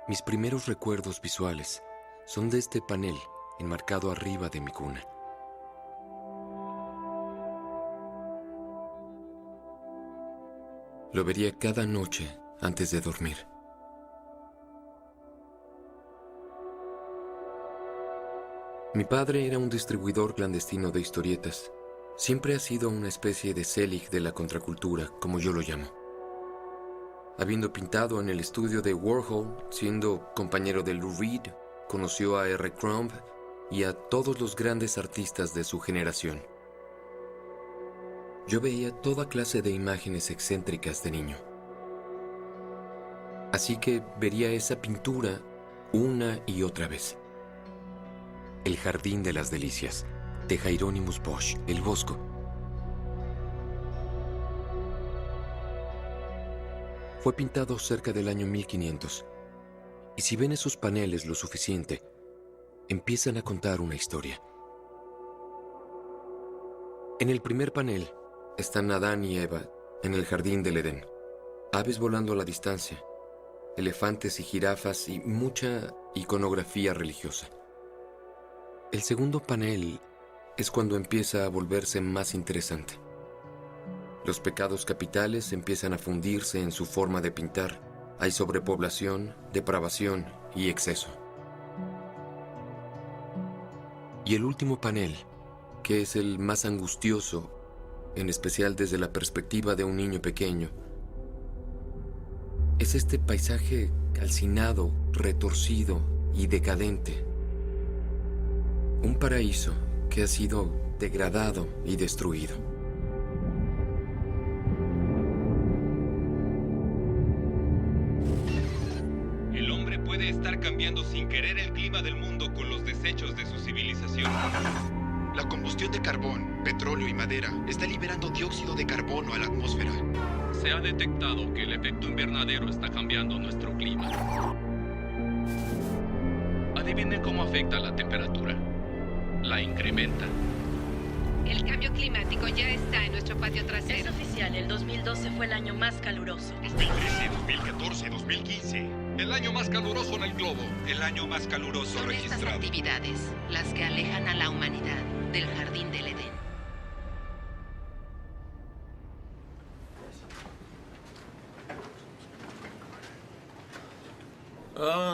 Mis primeros recuerdos visuales son de este panel enmarcado arriba de mi cuna. Lo vería cada noche antes de dormir. Mi padre era un distribuidor clandestino de historietas. Siempre ha sido una especie de Selig de la contracultura, como yo lo llamo. Habiendo pintado en el estudio de Warhol, siendo compañero de Lou Reed, conoció a R. Crumb y a todos los grandes artistas de su generación. Yo veía toda clase de imágenes excéntricas de niño. Así que vería esa pintura una y otra vez. El Jardín de las Delicias, de Hieronymus Bosch, El Bosco. Fue pintado cerca del año 1500, y si ven esos paneles lo suficiente, empiezan a contar una historia. En el primer panel están Adán y Eva en el jardín del Edén, aves volando a la distancia, elefantes y jirafas y mucha iconografía religiosa. El segundo panel es cuando empieza a volverse más interesante. Los pecados capitales empiezan a fundirse en su forma de pintar. Hay sobrepoblación, depravación y exceso. Y el último panel, que es el más angustioso, en especial desde la perspectiva de un niño pequeño, es este paisaje calcinado, retorcido y decadente. Un paraíso que ha sido degradado y destruido. El hombre puede estar cambiando sin querer el clima del mundo con los desechos de su civilización. La combustión de carbón, petróleo y madera está liberando dióxido de carbono a la atmósfera. Se ha detectado que el efecto invernadero está cambiando nuestro clima. Adivinen cómo afecta la temperatura. La incrementa. El cambio climático ya está en nuestro patio Es trasero. oficial, el 2012 fue el año más caluroso. 2013, 2014, 2015. El año más caluroso en el globo. El año más caluroso Son estas registrado. actividades las que alejan a la humanidad del jardín del Edén.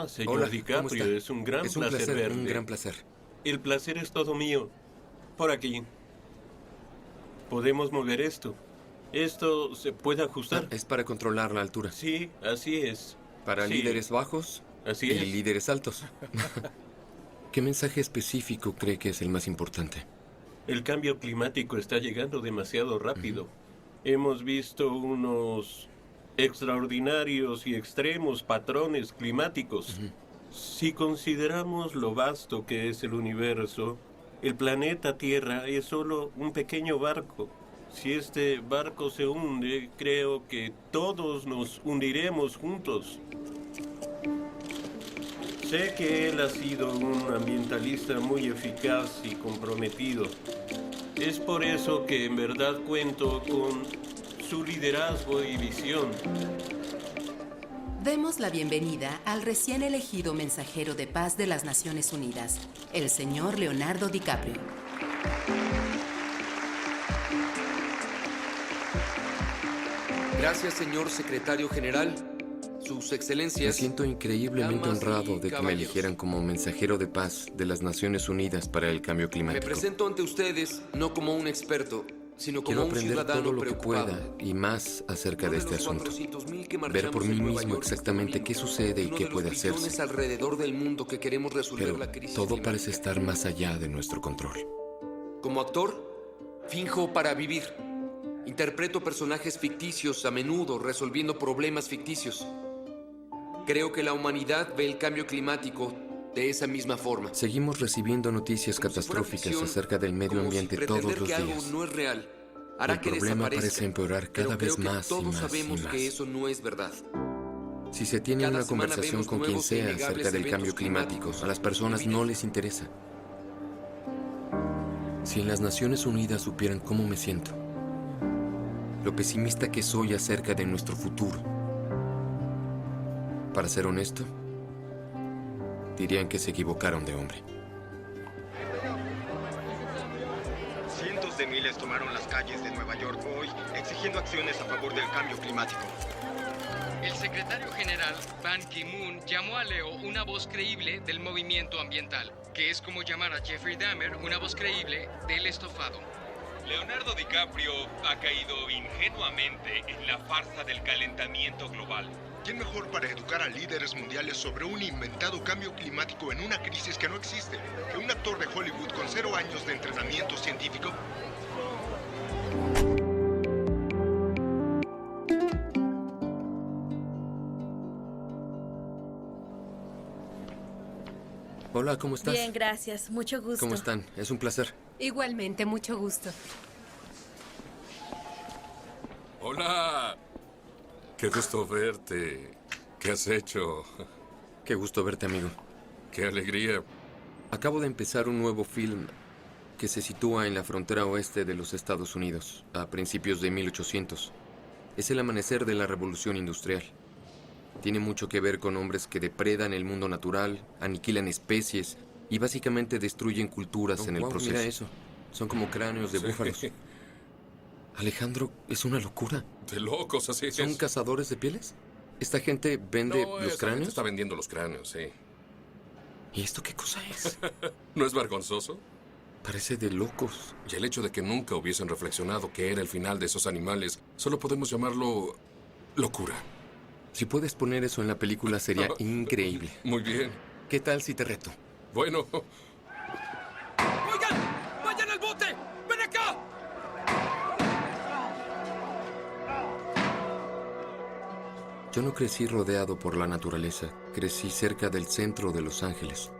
Señor Hola, ¿cómo DiCaprio, está? es un gran Es un placer placer, verle. un gran placer. El placer es todo mío. Por aquí. Podemos mover esto. ¿Esto se puede ajustar? Es para controlar la altura. Sí, así es. Para Sí, líderes bajos Así y es. líderes altos. ¿Qué mensaje específico cree que es el más importante? El cambio climático está llegando demasiado rápido. Hemos visto unos extraordinarios y extremos patrones climáticos. Si consideramos lo vasto que es el universo, el planeta Tierra es solo un pequeño barco. Si este barco se hunde, creo que todos nos hundiremos juntos. Sé que él ha sido un ambientalista muy eficaz y comprometido. Es por eso que en verdad cuento con su liderazgo y visión. Demos la bienvenida al recién elegido mensajero de paz de las Naciones Unidas, el señor Leonardo DiCaprio. Gracias, señor secretario general. Sus Me excelencias. siento increíblemente damas y honrado de que me caballeros. eligieran como mensajero de paz de las Naciones Unidas para el cambio Me climático. presento ante ustedes no como un experto, sino como Quiero un aprender ciudadano todo lo que preocupado. pueda y más acerca Uno de este los asunto. 400,000 que Ver marchamos por en mí Nueva mismo York este exactamente domingo. qué sucede y Uno qué de puede los billones hacerse. alrededor del mundo que queremos resolver Pero la crisis todo climática. parece estar más allá de nuestro control. Como actor, finjo para vivir. Interpreto personajes ficticios a menudo, resolviendo problemas ficticios. Creo que la humanidad ve el cambio climático de esa misma forma. Seguimos recibiendo noticias Como si fuera catastróficas ficción, acerca del medio como si ambiente pretender todos los que algo días. no es real hará El que problema desaparezca. parece empeorar Pero cada creo vez que más y todos más y sabemos más. que eso no es verdad. Si se tiene Cada una semana conversación vemos con quien nuevos e sea innegables acerca del eventos cambio climático, climáticos. a las personas no les interesa. Si en las Naciones Unidas supieran cómo me siento, lo pesimista que soy acerca de nuestro futuro. Para ser honesto, dirían que se equivocaron de hombre. Cientos de miles tomaron las calles de Nueva York hoy, exigiendo acciones a favor del cambio climático. El secretario general Ban Ki-moon llamó a Leo una voz creíble del movimiento ambiental, que es como llamar a Jeffrey Dahmer una voz creíble del estofado. Leonardo DiCaprio ha caído ingenuamente en la farsa del calentamiento global. ¿Quién mejor para educar a líderes mundiales sobre un inventado cambio climático en una crisis que no existe que un actor de Hollywood con 0 años de entrenamiento científico? Hola, ¿cómo estás? Bien, gracias. Mucho gusto. ¿Cómo están? Es un placer. Igualmente, mucho gusto. Hola. Qué gusto verte. ¿Qué has hecho? Qué gusto verte, amigo. Qué alegría. Acabo de empezar un nuevo film que se sitúa en la frontera oeste de los Estados Unidos, a principios de 1800. Es el amanecer de la Revolución Industrial. Tiene mucho que ver con hombres que depredan el mundo natural, aniquilan especies y básicamente destruyen culturas en el proceso. Mira eso. Son como cráneos de búfalos. Alejandro, es una locura. De locos, así es. ¿Son cazadores de pieles? ¿Esta gente vende los cráneos? Está vendiendo los cráneos, sí. ¿Y esto qué cosa es? ¿No es vergonzoso? Parece de locos. Y el hecho de que nunca hubiesen reflexionado que era el final de esos animales, solo podemos llamarlo locura. Si puedes poner eso en la película sería increíble. Muy bien. ¿Qué tal si te reto? Bueno. ¡Oigan! ¡Vayan al bote! ¡Ven acá! Yo no crecí rodeado por la naturaleza. Crecí cerca del centro de Los Ángeles.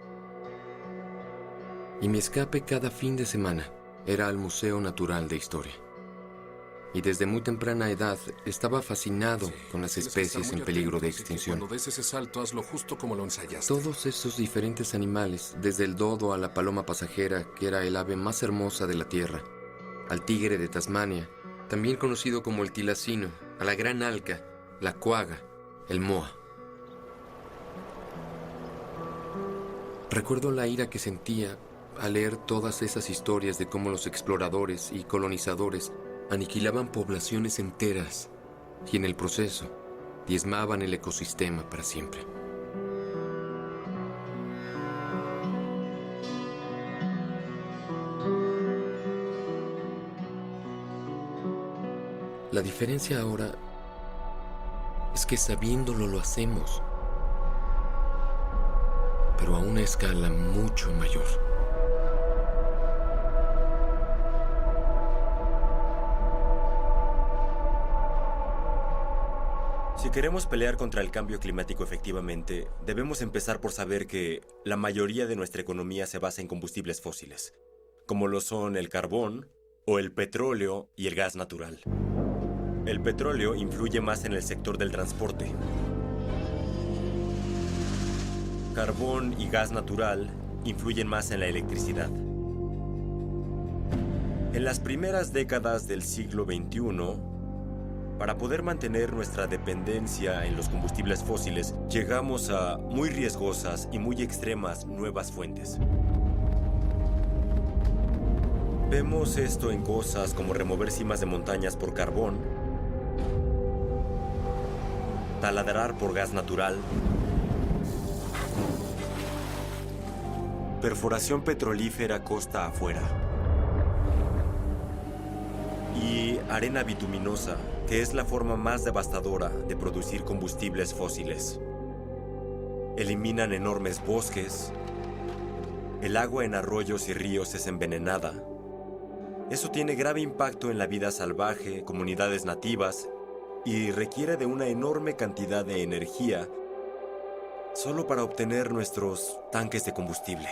Y mi escape cada fin de semana era al Museo Natural de Historia. Y desde muy temprana edad estaba fascinado con las especies en peligro de extinción. Cuando des ese salto, hazlo justo como lo ensayaste. Todos esos diferentes animales, desde el dodo a la paloma pasajera, que era el ave más hermosa de la tierra, al tigre de Tasmania, también conocido como el tilacino, a la gran alca, la coaga, el moa. Recuerdo la ira que sentía al leer todas esas historias de cómo los exploradores y colonizadores aniquilaban poblaciones enteras y en el proceso diezmaban el ecosistema para siempre. La diferencia ahora es que sabiéndolo lo hacemos, pero a una escala mucho mayor. Si queremos pelear contra el cambio climático efectivamente, debemos empezar por saber que la mayoría de nuestra economía se basa en combustibles fósiles, como lo son el carbón o el petróleo y el gas natural. El petróleo influye más en el sector del transporte. Carbón y gas natural influyen más en la electricidad. En las primeras décadas del siglo XXI, para poder mantener nuestra dependencia en los combustibles fósiles, llegamos a muy riesgosas y muy extremas nuevas fuentes. Vemos esto en cosas como remover cimas de montañas por carbón, taladrar por gas natural, perforación petrolífera costa afuera y arena bituminosa, que es la forma más devastadora de producir combustibles fósiles. Eliminan enormes bosques, el agua en arroyos y ríos es envenenada. Eso tiene grave impacto en la vida salvaje, comunidades nativas, y requiere de una enorme cantidad de energía solo para obtener nuestros tanques de combustible.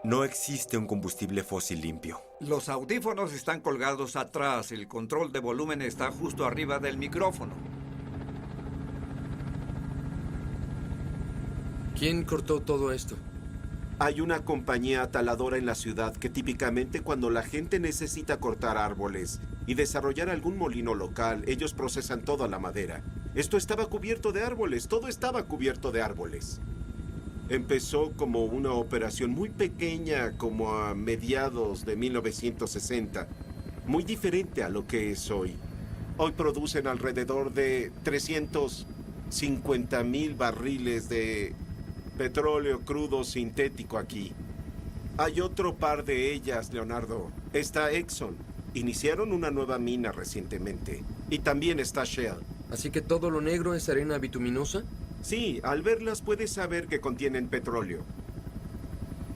No existe un combustible fósil limpio. Los audífonos están colgados atrás. El control de volumen está justo arriba del micrófono. ¿Quién cortó todo esto? Hay una compañía taladora en la ciudad que típicamente cuando la gente necesita cortar árboles y desarrollar algún molino local, ellos procesan toda la madera. Esto estaba cubierto de árboles, todo estaba cubierto de árboles. Empezó como una operación muy pequeña, como a mediados de 1960. Muy diferente a lo que es hoy. Hoy producen alrededor de 350,000 barriles de petróleo crudo sintético aquí. Hay otro par de ellas, Leonardo. Está Exxon. Iniciaron una nueva mina recientemente. Y también está Shell. ¿Así que todo lo negro es arena bituminosa? Sí, al verlas puedes saber que contienen petróleo.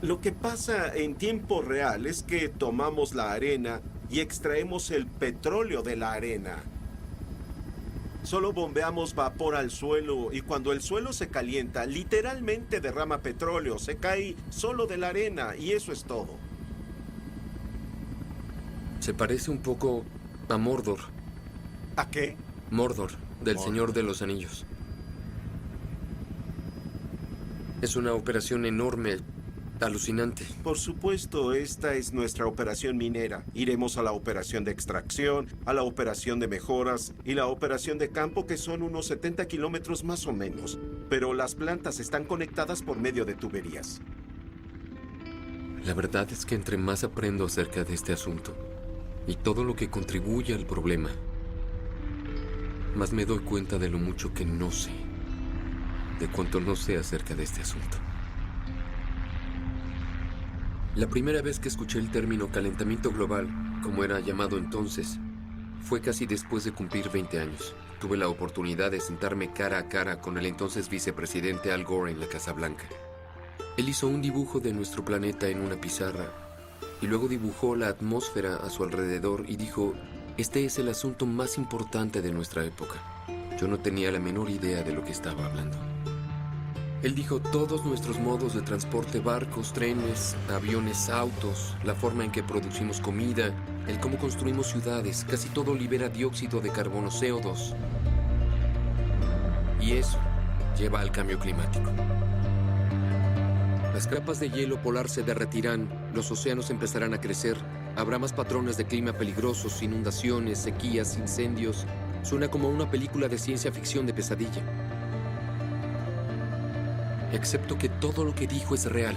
Lo que pasa en tiempo real es que tomamos la arena y extraemos el petróleo de la arena. Solo bombeamos vapor al suelo y cuando el suelo se calienta, literalmente derrama petróleo, se cae solo de la arena y eso es todo. Se parece un poco a Mordor. ¿A qué? Mordor, del Señor de los Anillos. Es una operación enorme, alucinante. Por supuesto, esta es nuestra operación minera. Iremos a la operación de extracción, a la operación de mejoras y la operación de campo, que son unos 70 kilómetros más o menos. Pero las plantas están conectadas por medio de tuberías. La verdad es que entre más aprendo acerca de este asunto y todo lo que contribuye al problema, más me doy cuenta de lo mucho que no sé, de cuánto no sé acerca de este asunto. La primera vez que escuché el término calentamiento global, como era llamado entonces, fue casi después de cumplir 20 años. Tuve la oportunidad de sentarme cara a cara con el entonces vicepresidente Al Gore en la Casa Blanca. Él hizo un dibujo de nuestro planeta en una pizarra y luego dibujó la atmósfera a su alrededor y dijo: "Este es el asunto más importante de nuestra época". Yo no tenía la menor idea de lo que estaba hablando. Él dijo: todos nuestros modos de transporte, barcos, trenes, aviones, autos, la forma en que producimos comida, el cómo construimos ciudades, casi todo libera dióxido de carbono, CO2. Y eso lleva al cambio climático. Las capas de hielo polar se derretirán, los océanos empezarán a crecer, habrá más patrones de clima peligrosos, inundaciones, sequías, incendios. Suena como una película de ciencia ficción de pesadilla. Excepto que todo lo que dijo es real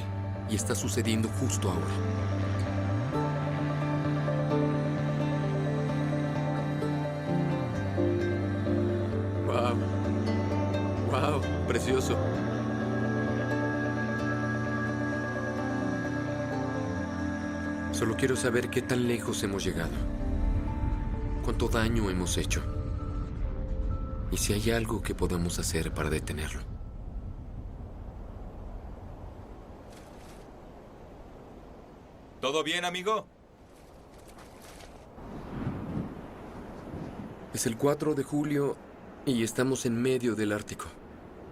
y está sucediendo justo ahora. ¡Wow! ¡Wow! ¡Precioso! Solo quiero saber qué tan lejos hemos llegado. Cuánto daño hemos hecho. Y si hay algo que podamos hacer para detenerlo. ¿Todo bien, amigo? Es el 4 de julio y estamos en medio del Ártico.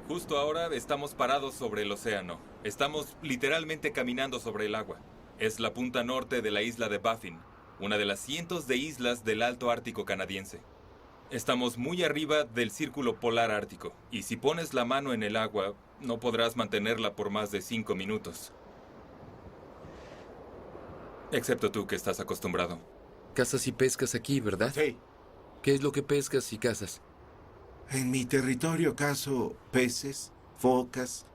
Justo ahora estamos parados sobre el océano. Estamos literalmente caminando sobre el agua. Es la punta norte de la isla de Baffin, una de las cientos de islas del Alto Ártico canadiense. Estamos muy arriba del Círculo Polar Ártico, y si pones la mano en el agua, no podrás mantenerla por más de 5 minutos. Excepto tú, que estás acostumbrado. Cazas y pescas aquí, ¿verdad? Sí. ¿Qué es lo que pescas y cazas? En mi territorio cazo peces, focas,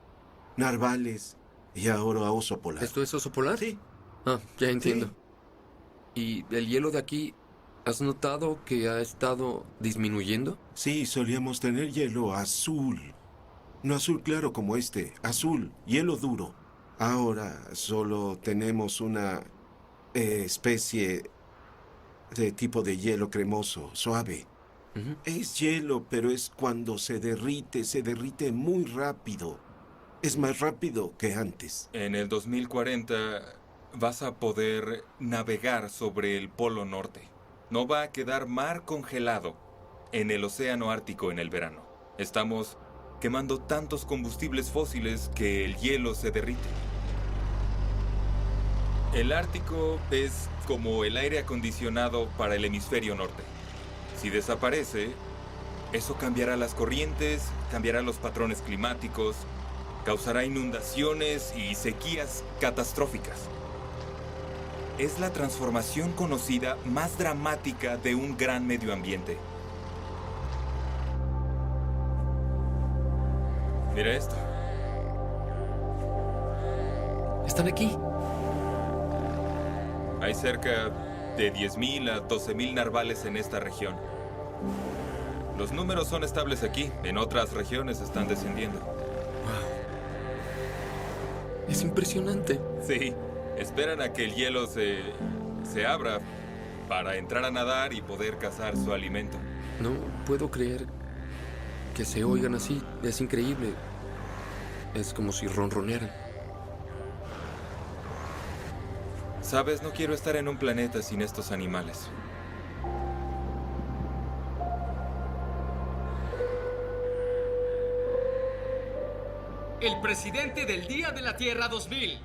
narvales y ahora oso polar. ¿Esto es oso polar? Sí. Ah, ya entiendo. Sí. ¿Y el hielo de aquí, has notado que ha estado disminuyendo? Sí, solíamos tener hielo azul. No azul claro como este, azul, hielo duro. Ahora solo tenemos una especie de tipo de hielo cremoso, suave. Es hielo, pero es cuando se derrite muy rápido. Es más rápido que antes. En el 2040 vas a poder navegar sobre el Polo Norte. No va a quedar mar congelado en el Océano Ártico en el verano. Estamos quemando tantos combustibles fósiles que el hielo se derrite. El Ártico es como el aire acondicionado para el hemisferio norte. Si desaparece, eso cambiará las corrientes, cambiará los patrones climáticos, causará inundaciones y sequías catastróficas. Es la transformación conocida más dramática de un gran medio ambiente. Mira esto. Están aquí. Hay cerca de 10.000 a 12.000 narvales en esta región. Los números son estables aquí. En otras regiones están descendiendo. Es impresionante. Sí. Esperan a que el hielo se abra para entrar a nadar y poder cazar su alimento. No puedo creer que se oigan así. Es increíble. Es como si ronronearan. Sabes, no quiero estar en un planeta sin estos animales. El presidente del Día de la Tierra 2000,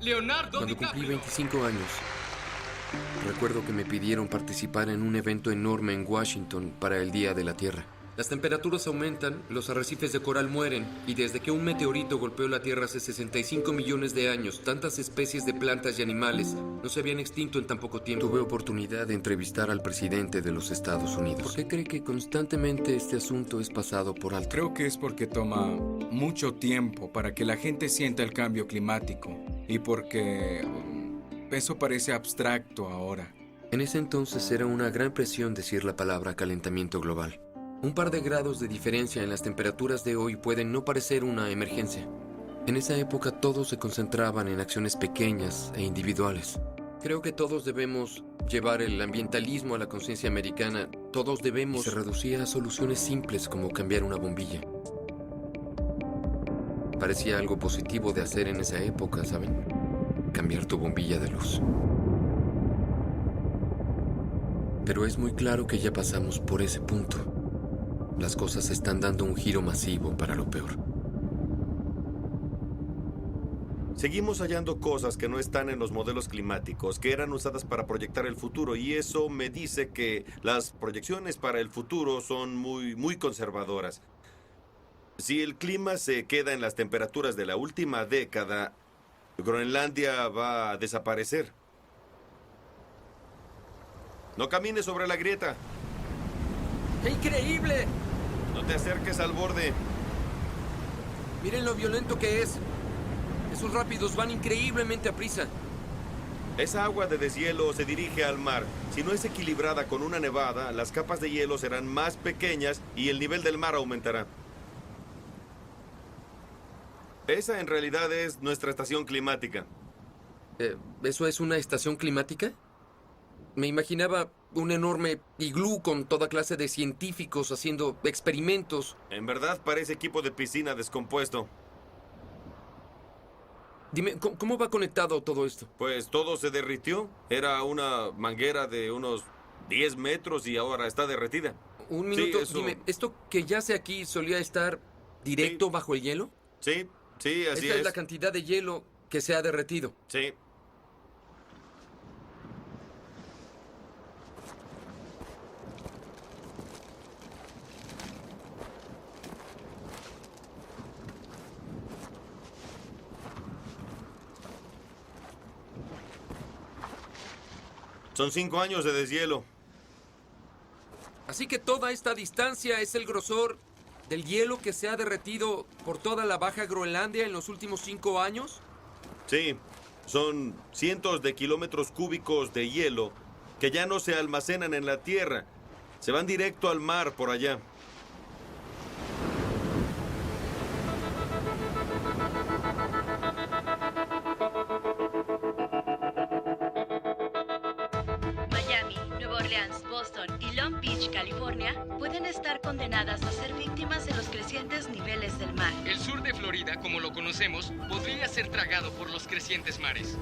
Leonardo Cuando cumplí DiCaprio. 25 años, recuerdo que me pidieron participar en un evento enorme en Washington para el Día de la Tierra. Las temperaturas aumentan, los arrecifes de coral mueren, y desde que un meteorito golpeó la Tierra hace 65 millones de años, tantas especies de plantas y animales no se habían extinto en tan poco tiempo. Tuve oportunidad de entrevistar al presidente de los Estados Unidos. ¿Por qué cree que constantemente este asunto es pasado por alto? Creo que es porque toma mucho tiempo para que la gente sienta el cambio climático y porque eso parece abstracto ahora. En ese entonces era una gran presión decir la palabra calentamiento global. Un par de grados de diferencia en las temperaturas de hoy pueden no parecer una emergencia. En esa época todos se concentraban en acciones pequeñas e individuales. Creo que todos debemos llevar el ambientalismo a la conciencia americana. Todos debemos... Y se reducía a soluciones simples como cambiar una bombilla. Parecía algo positivo de hacer en esa época, ¿saben? Cambiar tu bombilla de luz. Pero es muy claro que ya pasamos por ese punto. Las cosas están dando un giro masivo para lo peor. Seguimos hallando cosas que no están en los modelos climáticos, que eran usadas para proyectar el futuro, y eso me dice que las proyecciones para el futuro son muy conservadoras. Si el clima se queda en las temperaturas de la última década, Groenlandia va a desaparecer. No camines sobre la grieta. ¡Qué increíble! No te acerques al borde. Miren lo violento que es. Esos rápidos van increíblemente a prisa. Esa agua de deshielo se dirige al mar. Si no es equilibrada con una nevada, las capas de hielo serán más pequeñas y el nivel del mar aumentará. Esa en realidad es nuestra estación climática. ¿Eso es una estación climática? Me imaginaba un enorme iglú con toda clase de científicos haciendo experimentos. En verdad parece equipo de piscina descompuesto. Dime, ¿cómo va conectado todo esto? Pues todo se derritió. Era una manguera de unos 10 metros y ahora está derretida. Un minuto, Sí, eso... dime, ¿esto que yace aquí solía estar directo bajo el hielo? Sí, así es. Esta es la cantidad de hielo que se ha derretido. Sí. Son 5 años de deshielo. Así que toda esta distancia es el grosor del hielo que se ha derretido por toda la Baja Groenlandia en los últimos 5 años. Sí, son cientos de kilómetros cúbicos de hielo que ya no se almacenan en la tierra. Se van directo al mar por allá. Miami, Nueva Orleans, Boston y Long Beach, California, pueden estar condenadas a ser víctimas de los crecientes niveles del mar. El sur de Florida, como lo conocemos, podría ser tragado por los crecientes mares.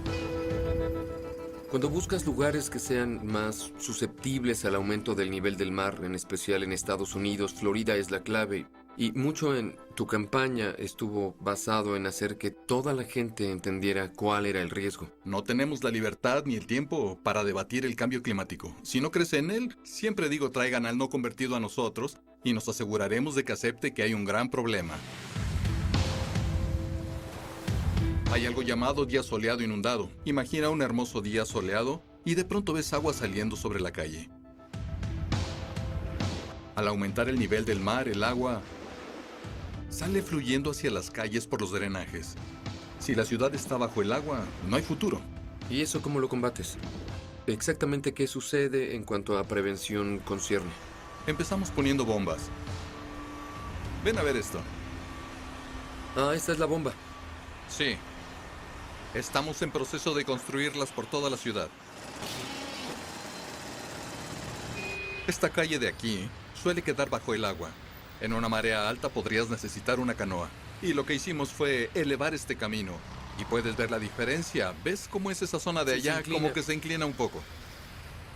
Cuando buscas lugares que sean más susceptibles al aumento del nivel del mar, en especial en Estados Unidos, Florida es la clave. Y mucho en tu campaña estuvo basado en hacer que toda la gente entendiera cuál era el riesgo. No tenemos la libertad ni el tiempo para debatir el cambio climático. Si no crece en él, siempre digo traigan al no convertido a nosotros y nos aseguraremos de que acepte que hay un gran problema. Hay algo llamado día soleado inundado. Imagina un hermoso día soleado y de pronto ves agua saliendo sobre la calle. Al aumentar el nivel del mar, el agua sale fluyendo hacia las calles por los drenajes. Si la ciudad está bajo el agua, no hay futuro. ¿Y eso cómo lo combates? Exactamente qué sucede en cuanto a prevención concierne. Empezamos poniendo bombas. Ven a ver esto. Ah, esta es la bomba. Sí. Estamos en proceso de construirlas por toda la ciudad. Esta calle de aquí suele quedar bajo el agua. En una marea alta podrías necesitar una canoa. Y lo que hicimos fue elevar este camino. Y puedes ver la diferencia. ¿Ves cómo es esa zona de Sí, se allá? inclina. Como que se inclina un poco.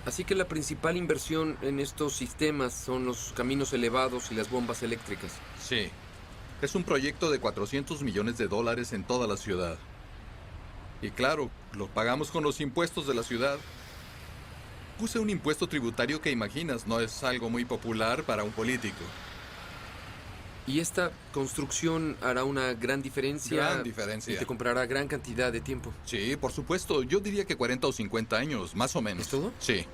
Así que la principal inversión en estos sistemas son los caminos elevados y las bombas eléctricas. Sí. Es un proyecto de $400 millones en toda la ciudad. Y claro, lo pagamos con los impuestos de la ciudad. Puse un impuesto tributario que imaginas, no es algo muy popular para un político. Y esta construcción hará una gran diferencia. Gran diferencia. Y te comprará gran cantidad de tiempo. Sí, por supuesto. Yo diría que 40 o 50 años, más o menos. ¿Es todo? Sí.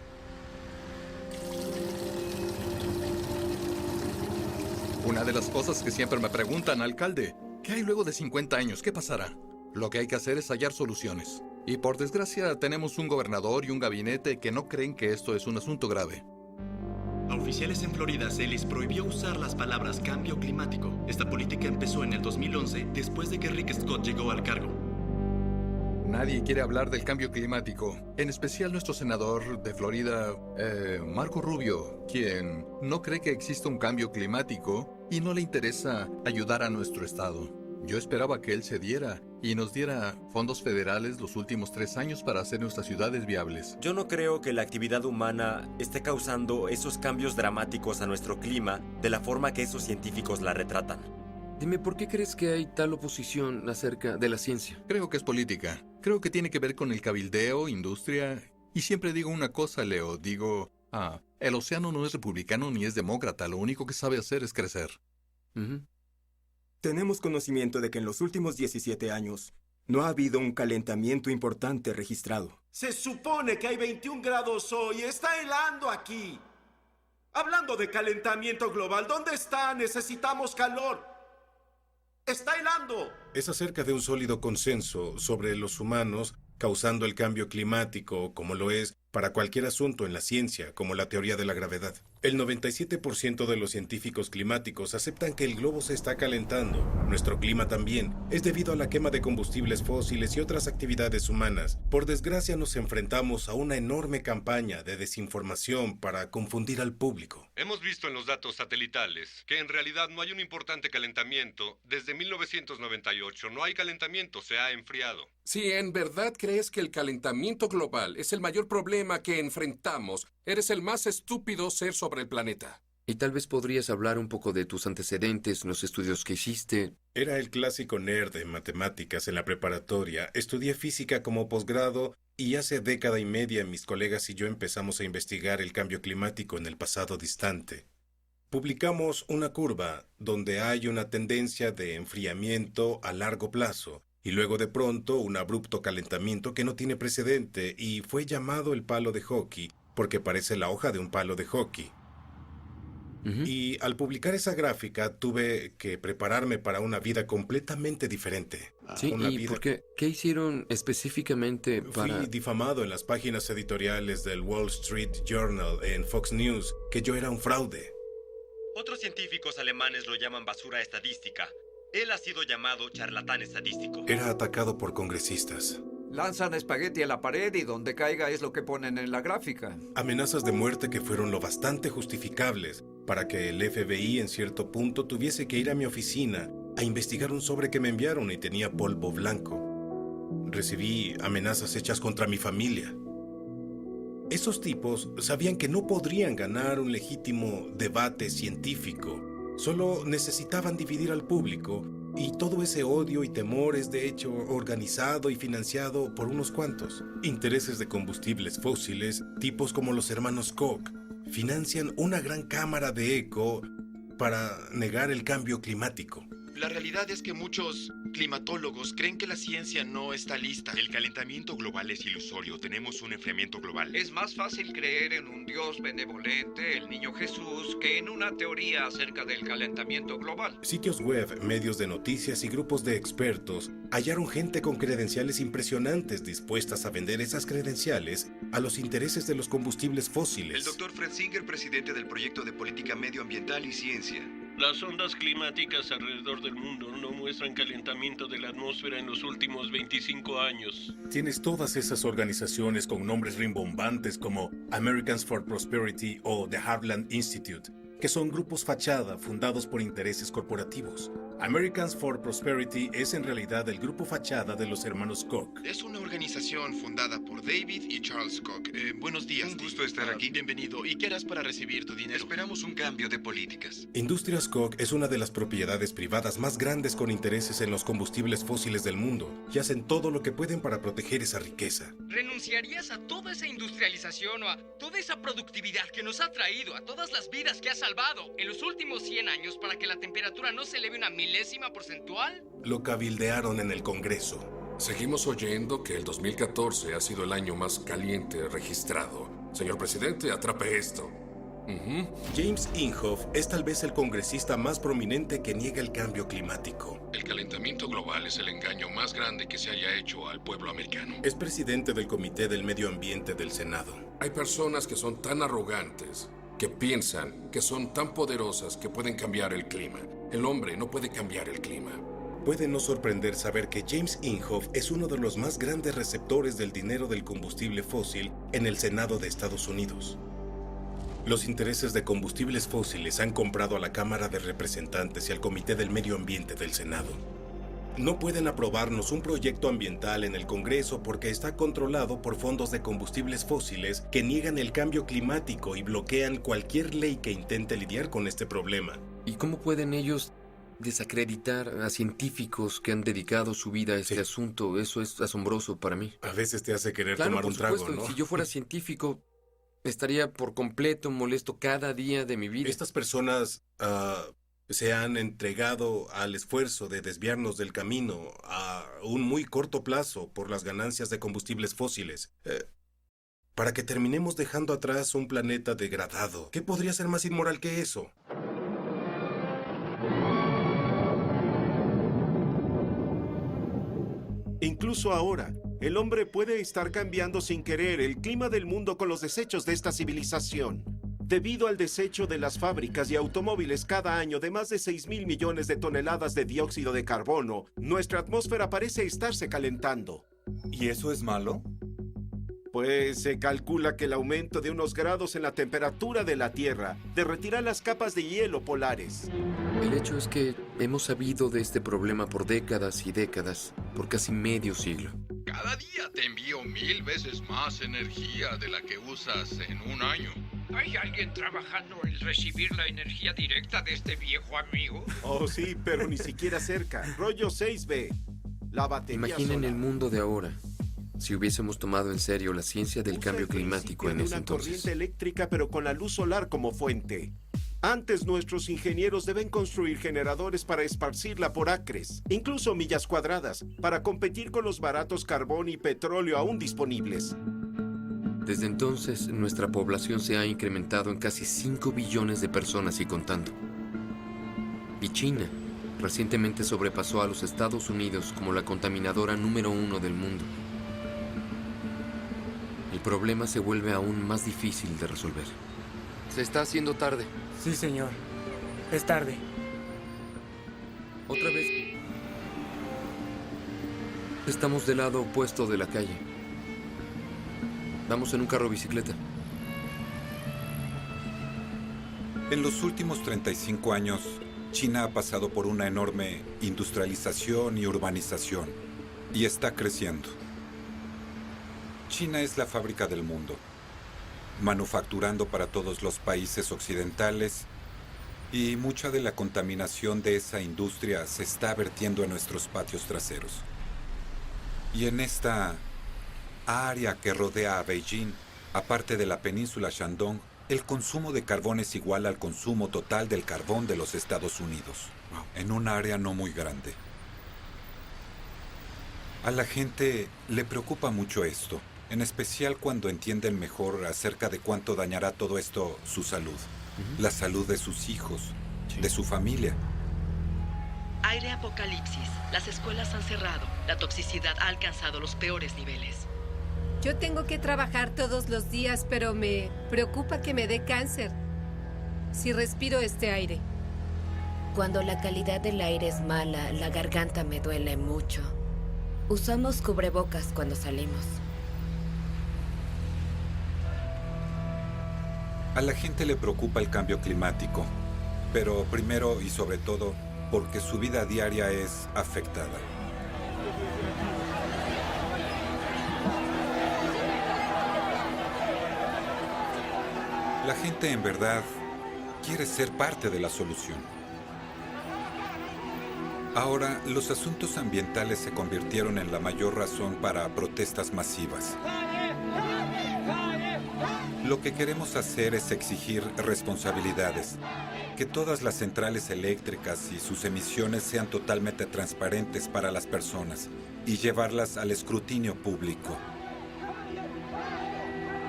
Una de las cosas que siempre me preguntan, alcalde, ¿qué hay luego de 50 años? ¿Qué pasará? Lo que hay que hacer es hallar soluciones. Y por desgracia tenemos un gobernador y un gabinete que no creen que esto es un asunto grave. A oficiales en Florida se les prohibió usar las palabras cambio climático. Esta política empezó en el 2011, después de que Rick Scott llegó al cargo. Nadie quiere hablar del cambio climático, en especial nuestro senador de Florida, Marco Rubio, quien no cree que exista un cambio climático y no le interesa ayudar a nuestro estado. Yo esperaba que él cediera y nos diera fondos federales los últimos 3 años para hacer nuestras ciudades viables. Yo no creo que la actividad humana esté causando esos cambios dramáticos a nuestro clima de la forma que esos científicos la retratan. Dime, ¿por qué crees que hay tal oposición acerca de la ciencia? Creo que es política. Creo que tiene que ver con el cabildeo, industria. Y siempre digo una cosa, Leo. Digo, el océano no es republicano ni es demócrata. Lo único que sabe hacer es crecer. Tenemos conocimiento de que en los últimos 17 años no ha habido un calentamiento importante registrado. Se supone que hay 21 grados hoy. Está helando aquí. Hablando de calentamiento global, ¿dónde está? Necesitamos calor. ¡Está helando! Es acerca de un sólido consenso sobre los humanos causando el cambio climático, como lo es para cualquier asunto en la ciencia, como la teoría de la gravedad. El 97% de los científicos climáticos aceptan que el globo se está calentando. Nuestro clima también es debido a la quema de combustibles fósiles y otras actividades humanas. Por desgracia, nos enfrentamos a una enorme campaña de desinformación para confundir al público. Hemos visto en los datos satelitales que en realidad no hay un importante calentamiento. Desde 1998 no hay calentamiento, se ha enfriado. Si en verdad crees que el calentamiento global es el mayor problema que enfrentamos, eres el más estúpido ser sobre el planeta. Y tal vez podrías hablar un poco de tus antecedentes, los estudios que hiciste. Era el clásico nerd en matemáticas en la preparatoria. Estudié física como posgrado y hace década y media mis colegas y yo empezamos a investigar el cambio climático en el pasado distante. Publicamos una curva donde hay una tendencia de enfriamiento a largo plazo y luego de pronto un abrupto calentamiento que no tiene precedente y fue llamado el palo de hockey porque parece la hoja de un palo de hockey. Y al publicar esa gráfica tuve que prepararme para una vida completamente diferente. Sí, ¿por qué? ¿Qué hicieron específicamente para...? Fui difamado en las páginas editoriales del Wall Street Journal, en Fox News, que yo era un fraude. Otros científicos alemanes lo llaman basura estadística. Él ha sido llamado charlatán estadístico. Era atacado por congresistas. Lanzan espagueti a la pared y donde caiga es lo que ponen en la gráfica. Amenazas de muerte que fueron lo bastante justificables para que el FBI en cierto punto tuviese que ir a mi oficina a investigar un sobre que me enviaron y tenía polvo blanco. Recibí amenazas hechas contra mi familia. Esos tipos sabían que no podrían ganar un legítimo debate científico. Solo necesitaban dividir al público. Y todo ese odio y temor es de hecho organizado y financiado por unos cuantos. Intereses de combustibles fósiles, tipos como los hermanos Koch, financian una gran cámara de eco para negar el cambio climático. La realidad es que muchos climatólogos creen que la ciencia no está lista. El calentamiento global es ilusorio. Tenemos un enfriamiento global. Es más fácil creer en un Dios benevolente, el niño Jesús, que en una teoría acerca del calentamiento global. Sitios web, medios de noticias y grupos de expertos hallaron gente con credenciales impresionantes dispuestas a vender esas credenciales a los intereses de los combustibles fósiles. El doctor Fred Singer, presidente del Proyecto de Política Medioambiental y Ciencia. Las ondas climáticas alrededor del mundo no muestran calentamiento de la atmósfera en los últimos 25 años. Tienes todas esas organizaciones con nombres rimbombantes como Americans for Prosperity o The Heartland Institute, que son grupos fachada fundados por intereses corporativos. Americans for Prosperity es en realidad el grupo fachada de los hermanos Koch. Es una organización fundada por David y Charles Koch. Buenos días. Un gusto estar aquí. Bienvenido. ¿Y qué harás para recibir tu dinero? Esperamos un cambio de políticas. Industrias Koch es una de las propiedades privadas más grandes con intereses en los combustibles fósiles del mundo y hacen todo lo que pueden para proteger esa riqueza. ¿Renunciarías a toda esa industrialización o a toda esa productividad que nos ha traído, a todas las vidas que ha salvado en los últimos 100 años para que la temperatura no se eleve una milésima porcentual? Lo cabildearon en el Congreso. Seguimos oyendo que el 2014 ha sido el año más caliente registrado. Señor presidente, atrape esto. James Inhofe es tal vez el congresista más prominente que niega el cambio climático. El calentamiento global es el engaño más grande que se haya hecho al pueblo americano. Es presidente del Comité del Medio Ambiente del Senado. Hay personas que son tan arrogantes que piensan que son tan poderosas que pueden cambiar el clima. El hombre no puede cambiar el clima. Puede no sorprender saber que James Inhofe es uno de los más grandes receptores del dinero del combustible fósil en el Senado de Estados Unidos. Los intereses de combustibles fósiles han comprado a la Cámara de Representantes y al Comité del Medio Ambiente del Senado. No pueden aprobarnos un proyecto ambiental en el Congreso porque está controlado por fondos de combustibles fósiles que niegan el cambio climático y bloquean cualquier ley que intente lidiar con este problema. ¿Y cómo pueden ellos desacreditar a científicos que han dedicado su vida a este asunto? Eso es asombroso para mí. A veces te hace querer tomar un trago, ¿no? Si yo fuera científico, estaría por completo molesto cada día de mi vida. Estas personas se han entregado al esfuerzo de desviarnos del camino a un muy corto plazo por las ganancias de combustibles fósiles, para que terminemos dejando atrás un planeta degradado. ¿Qué podría ser más inmoral que eso? Incluso ahora, el hombre puede estar cambiando sin querer el clima del mundo con los desechos de esta civilización. Debido al desecho de las fábricas y automóviles cada año de más de 6.000 millones de toneladas de dióxido de carbono, nuestra atmósfera parece estarse calentando. ¿Y eso es malo? Pues se calcula que el aumento de unos grados en la temperatura de la Tierra derretirá las capas de hielo polares. El hecho es que hemos sabido de este problema por décadas y décadas, por casi medio siglo. Cada día te envío 1000 veces más energía de la que usas en un año. ¿Hay alguien trabajando en recibir la energía directa de este viejo amigo? Oh, sí, pero ni siquiera cerca. Rollo 6B. La batería Imaginen solar. el mundo de ahora, si hubiésemos tomado en serio la ciencia del cambio climático en ese Una entonces. corriente eléctrica, pero con la luz solar como fuente. Antes, nuestros ingenieros deben construir generadores para esparcirla por acres, incluso millas cuadradas, para competir con los baratos carbón y petróleo aún disponibles. Desde entonces, nuestra población se ha incrementado en casi 5 billones de personas y contando. Y China recientemente sobrepasó a los Estados Unidos como la contaminadora número 1 del mundo. El problema se vuelve aún más difícil de resolver. Se está haciendo tarde. Sí, señor. Es tarde. Otra vez. Estamos del lado opuesto de la calle. Vamos en un carro bicicleta. En los últimos 35 años, China ha pasado por una enorme industrialización y urbanización, y está creciendo. China es la fábrica del mundo, manufacturando para todos los países occidentales, y mucha de la contaminación de esa industria se está vertiendo en nuestros patios traseros. Y en esta área que rodea a Beijing, aparte de la península Shandong, el consumo de carbón es igual al consumo total del carbón de los Estados Unidos. en un área no muy grande. A la gente le preocupa mucho esto, en especial cuando entienden mejor acerca de cuánto dañará todo esto su salud, la salud de sus hijos, de su familia. Aire apocalipsis. Las escuelas han cerrado. La toxicidad ha alcanzado los peores niveles. Yo tengo que trabajar todos los días, pero me preocupa que me dé cáncer si respiro este aire. Cuando la calidad del aire es mala, la garganta me duele mucho. Usamos cubrebocas cuando salimos. A la gente le preocupa el cambio climático, pero primero y sobre todo porque su vida diaria es afectada. La gente en verdad quiere ser parte de la solución. Ahora, los asuntos ambientales se convirtieron en la mayor razón para protestas masivas. Lo que queremos hacer es exigir responsabilidades, que todas las centrales eléctricas y sus emisiones sean totalmente transparentes para las personas y llevarlas al escrutinio público.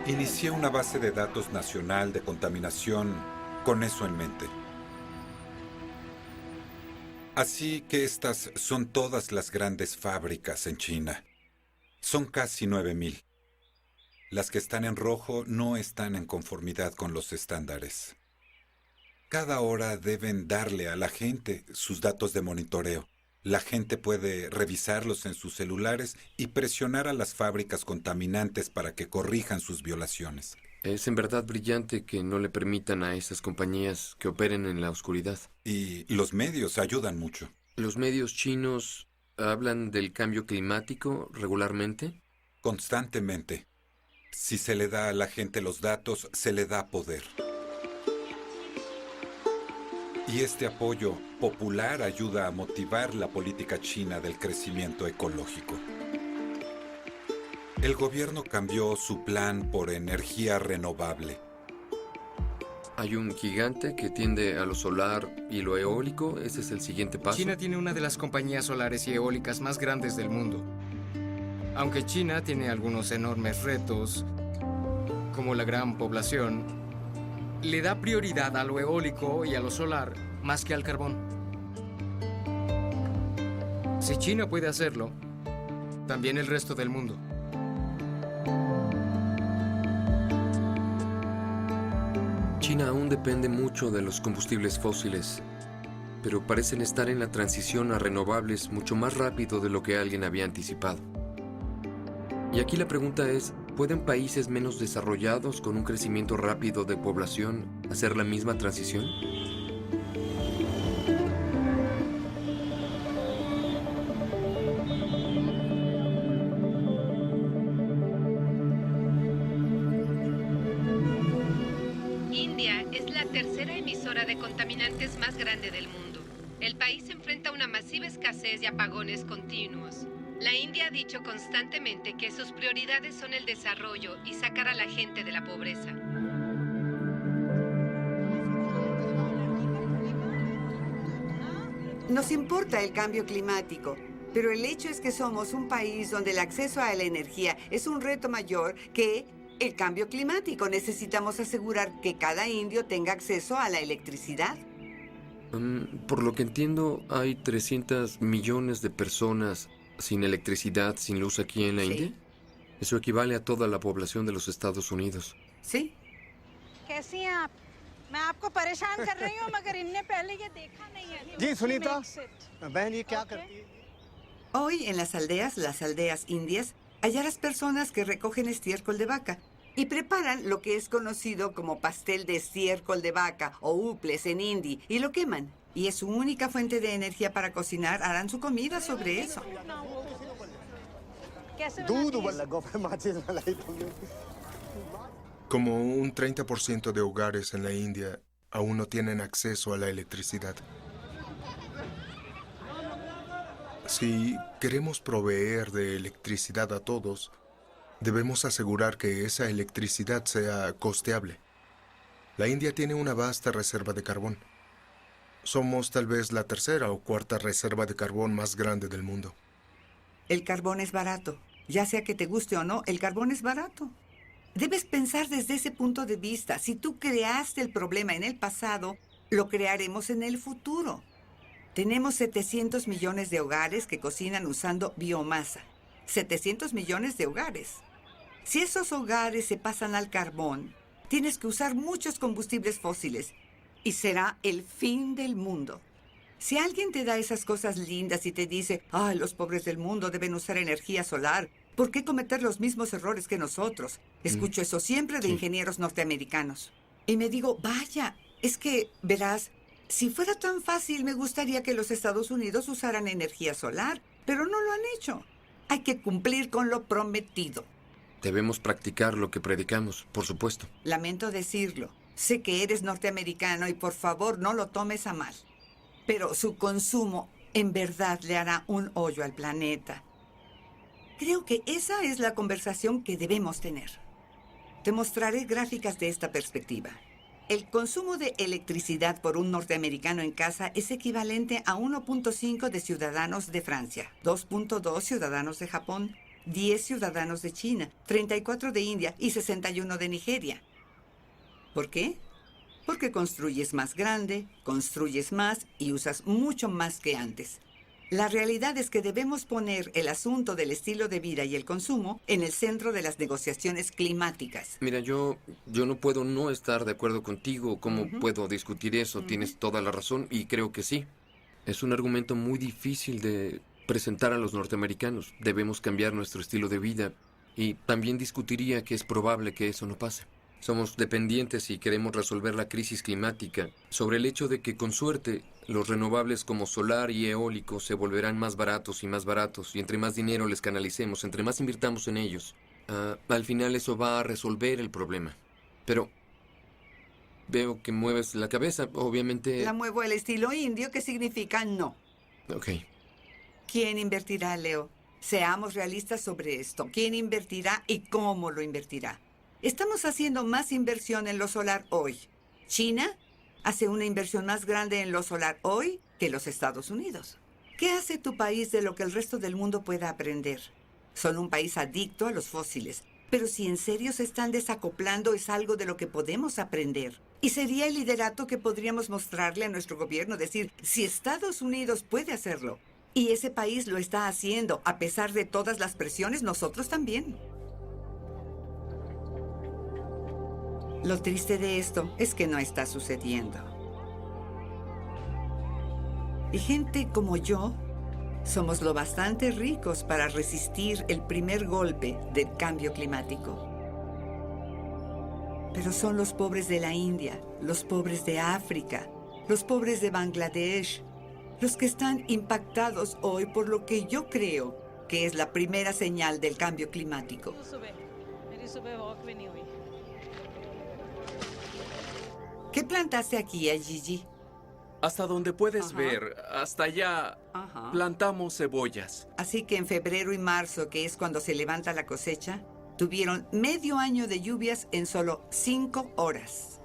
Inicié una base de datos nacional de contaminación con eso en mente. Así que estas son todas las grandes fábricas en China. Son casi 9,000. Las que están en rojo no están en conformidad con los estándares. Cada hora deben darle a la gente sus datos de monitoreo. La gente puede revisarlos en sus celulares y presionar a las fábricas contaminantes para que corrijan sus violaciones. Es en verdad brillante que no le permitan a esas compañías que operen en la oscuridad. Y los medios ayudan mucho. ¿Los medios chinos hablan del cambio climático regularmente? Constantemente. Si se le da a la gente los datos, se le da poder. Y este apoyo popular ayuda a motivar la política china del crecimiento ecológico. El gobierno cambió su plan por energía renovable. Hay un gigante que tiende a lo solar y lo eólico. ¿Ese es el siguiente paso? China tiene una de las compañías solares y eólicas más grandes del mundo. Aunque China tiene algunos enormes retos, como la gran población, le da prioridad a lo eólico y a lo solar más que al carbón. Si China puede hacerlo, también el resto del mundo. China aún depende mucho de los combustibles fósiles, pero parecen estar en la transición a renovables mucho más rápido de lo que alguien había anticipado. Y aquí la pregunta es, ¿pueden países menos desarrollados con un crecimiento rápido de población hacer la misma transición? India es la tercera emisora de contaminantes más grande del mundo. El país enfrenta una masiva escasez y apagones continuos. La India ha dicho constantemente que sus prioridades son el desarrollo y sacar a la gente de la pobreza. Nos importa el cambio climático, pero el hecho es que somos un país donde el acceso a la energía es un reto mayor que el cambio climático. Necesitamos asegurar que cada indio tenga acceso a la electricidad. Por lo que entiendo, hay 300 millones de personas sin electricidad, sin luz aquí en la India. Eso equivale a toda la población de los Estados Unidos. Sí. Hoy en las aldeas indias, hallarás personas que recogen estiércol de vaca y preparan lo que es conocido como pastel de estiércol de vaca o uples en hindi y lo queman. Y es su única fuente de energía para cocinar. Harán su comida sobre eso. Como un 30% de hogares en la India aún no tienen acceso a la electricidad. Si queremos proveer de electricidad a todos, debemos asegurar que esa electricidad sea costeable. La India tiene una vasta reserva de carbón. Somos tal vez la tercera o cuarta reserva de carbón más grande del mundo. El carbón es barato. Ya sea que te guste o no, el carbón es barato. Debes pensar desde ese punto de vista. Si tú creaste el problema en el pasado, lo crearemos en el futuro. Tenemos 700 millones de hogares que cocinan usando biomasa. 700 millones de hogares. Si esos hogares se pasan al carbón, tienes que usar muchos combustibles fósiles y será el fin del mundo. Si alguien te da esas cosas lindas y te dice, los pobres del mundo deben usar energía solar, ¿por qué cometer los mismos errores que nosotros? Escucho eso siempre de ingenieros norteamericanos. Y me digo, vaya, es que, verás, si fuera tan fácil, me gustaría que los Estados Unidos usaran energía solar, pero no lo han hecho. Hay que cumplir con lo prometido. Debemos practicar lo que predicamos, por supuesto. Lamento decirlo. Sé que eres norteamericano y por favor no lo tomes a mal. Pero su consumo en verdad le hará un hoyo al planeta. Creo que esa es la conversación que debemos tener. Te mostraré gráficas de esta perspectiva. El consumo de electricidad por un norteamericano en casa es equivalente a 1.5 de ciudadanos de Francia, 2.2 ciudadanos de Japón, 10 ciudadanos de China, 34 de India y 61 de Nigeria. ¿Por qué? Porque construyes más grande, construyes más y usas mucho más que antes. La realidad es que debemos poner el asunto del estilo de vida y el consumo en el centro de las negociaciones climáticas. Mira, yo no puedo no estar de acuerdo contigo. ¿Cómo puedo discutir eso? Tienes toda la razón y creo que sí. Es un argumento muy difícil de presentar a los norteamericanos. Debemos cambiar nuestro estilo de vida y también discutiría que es probable que eso no pase. Somos dependientes y queremos resolver la crisis climática sobre el hecho de que, con suerte, los renovables como solar y eólico se volverán más baratos y entre más dinero les canalicemos, entre más invirtamos en ellos, al final eso va a resolver el problema. Pero veo que mueves la cabeza, obviamente... La muevo al estilo indio, que significa no. Ok. ¿Quién invertirá, Leo? Seamos realistas sobre esto. ¿Quién invertirá y cómo lo invertirá? Estamos haciendo más inversión en lo solar hoy. China hace una inversión más grande en lo solar hoy que los Estados Unidos. ¿Qué hace tu país de lo que el resto del mundo pueda aprender? Son un país adicto a los fósiles, pero si en serio se están desacoplando es algo de lo que podemos aprender. Y sería el liderato que podríamos mostrarle a nuestro gobierno, decir, si Estados Unidos puede hacerlo, y ese país lo está haciendo, a pesar de todas las presiones, nosotros también. Lo triste de esto es que no está sucediendo. Y gente como yo somos lo bastante ricos para resistir el primer golpe del cambio climático. Pero son los pobres de la India, los pobres de África, los pobres de Bangladesh, los que están impactados hoy por lo que yo creo que es la primera señal del cambio climático. ¿Qué plantaste aquí, Gigi? Hasta donde puedes ver, hasta allá plantamos cebollas. Así que en febrero y marzo, que es cuando se levanta la cosecha, tuvieron medio año de lluvias en solo 5 horas.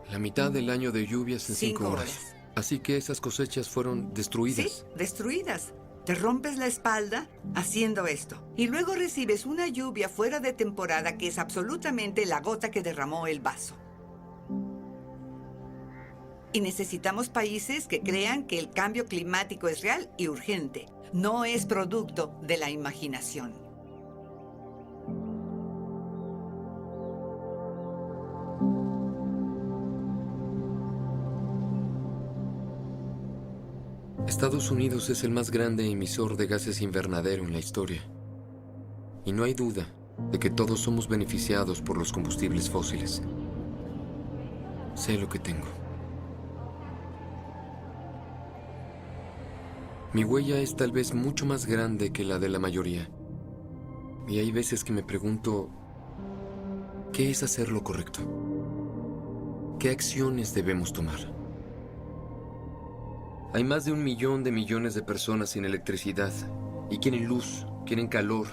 La mitad del año de lluvias en 5 horas. Así que esas cosechas fueron destruidas. Sí, destruidas. Te rompes la espalda haciendo esto. Y luego recibes una lluvia fuera de temporada que es absolutamente la gota que derramó el vaso. Y necesitamos países que crean que el cambio climático es real y urgente. No es producto de la imaginación. Estados Unidos es el más grande emisor de gases invernadero en la historia. Y no hay duda de que todos somos beneficiados por los combustibles fósiles. Sé lo que tengo. Mi huella es tal vez mucho más grande que la de la mayoría. Y hay veces que me pregunto, ¿qué es hacer lo correcto? ¿Qué acciones debemos tomar? Hay más de 1 millón de millones de personas sin electricidad y quieren luz, quieren calor,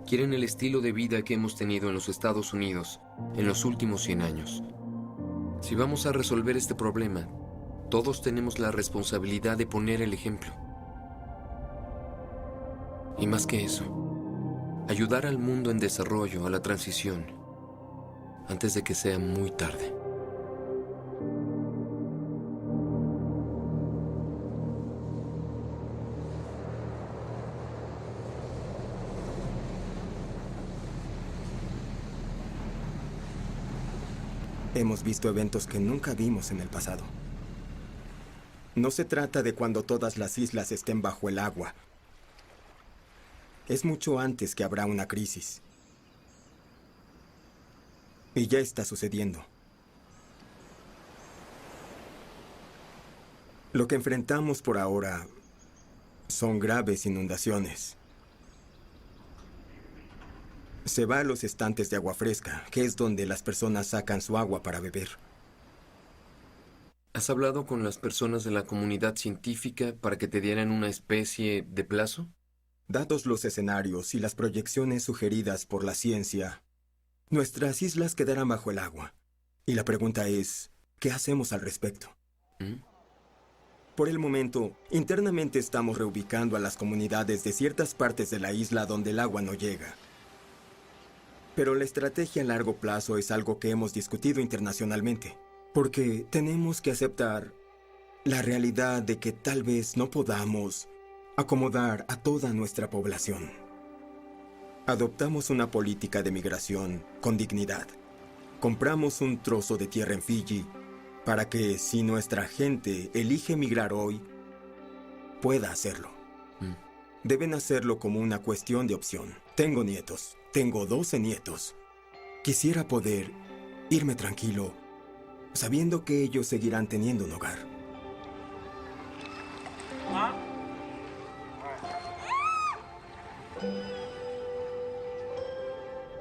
quieren el estilo de vida que hemos tenido en los Estados Unidos en los últimos 100 años. Si vamos a resolver este problema, Todos tenemos la responsabilidad de poner el ejemplo. Y más que eso, ayudar al mundo en desarrollo, a la transición, antes de que sea muy tarde. Hemos visto eventos que nunca vimos en el pasado. No se trata de cuando todas las islas estén bajo el agua. Es mucho antes que habrá una crisis. Y ya está sucediendo. Lo que enfrentamos por ahora son graves inundaciones. Se va a los estantes de agua fresca, que es donde las personas sacan su agua para beber. ¿Has hablado con las personas de la comunidad científica para que te dieran una especie de plazo? Dados los escenarios y las proyecciones sugeridas por la ciencia, nuestras islas quedarán bajo el agua. Y la pregunta es, ¿qué hacemos al respecto? Por el momento, internamente estamos reubicando a las comunidades de ciertas partes de la isla donde el agua no llega. Pero la estrategia a largo plazo es algo que hemos discutido internacionalmente, porque tenemos que aceptar la realidad de que tal vez no podamos acomodar a toda nuestra población. Adoptamos una política de migración con dignidad. Compramos un trozo de tierra en Fiji para que, si nuestra gente elige migrar hoy, pueda hacerlo. Deben hacerlo como una cuestión de opción. Tengo nietos. Tengo 12 nietos. Quisiera poder irme tranquilo, sabiendo que ellos seguirán teniendo un hogar.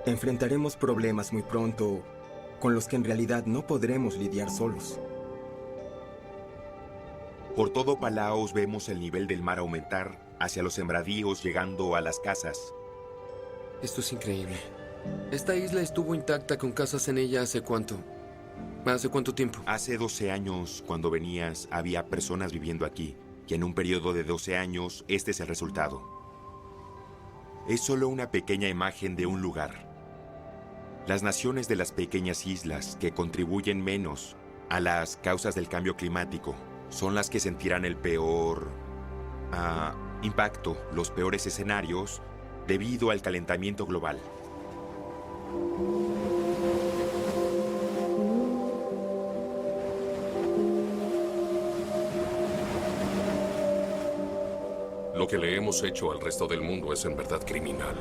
Enfrentaremos problemas muy pronto con los que en realidad no podremos lidiar solos. Por todo Palaos vemos el nivel del mar aumentar hacia los sembradíos, llegando a las casas. Esto es increíble. ¿Esta isla estuvo intacta con casas en ella hace cuánto? ¿Hace cuánto tiempo? Hace 12 años, cuando venías, había personas viviendo aquí. Y en un periodo de 12 años, este es el resultado. Es solo una pequeña imagen de un lugar. Las naciones de las pequeñas islas que contribuyen menos a las causas del cambio climático son las que sentirán el peor impacto, los peores escenarios debido al calentamiento global. Lo que le hemos hecho al resto del mundo es en verdad criminal.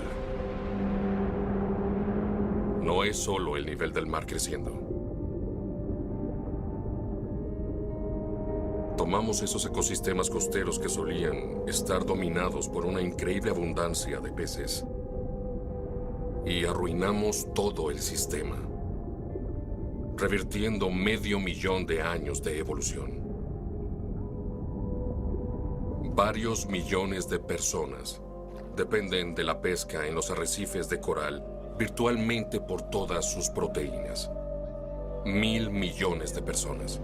No es solo el nivel del mar creciendo. Tomamos esos ecosistemas costeros que solían estar dominados por una increíble abundancia de peces y arruinamos todo el sistema, revirtiendo 500,000 de años de evolución. Varios millones de personas dependen de la pesca en los arrecifes de coral virtualmente por todas sus proteínas. 1,000 millones de personas.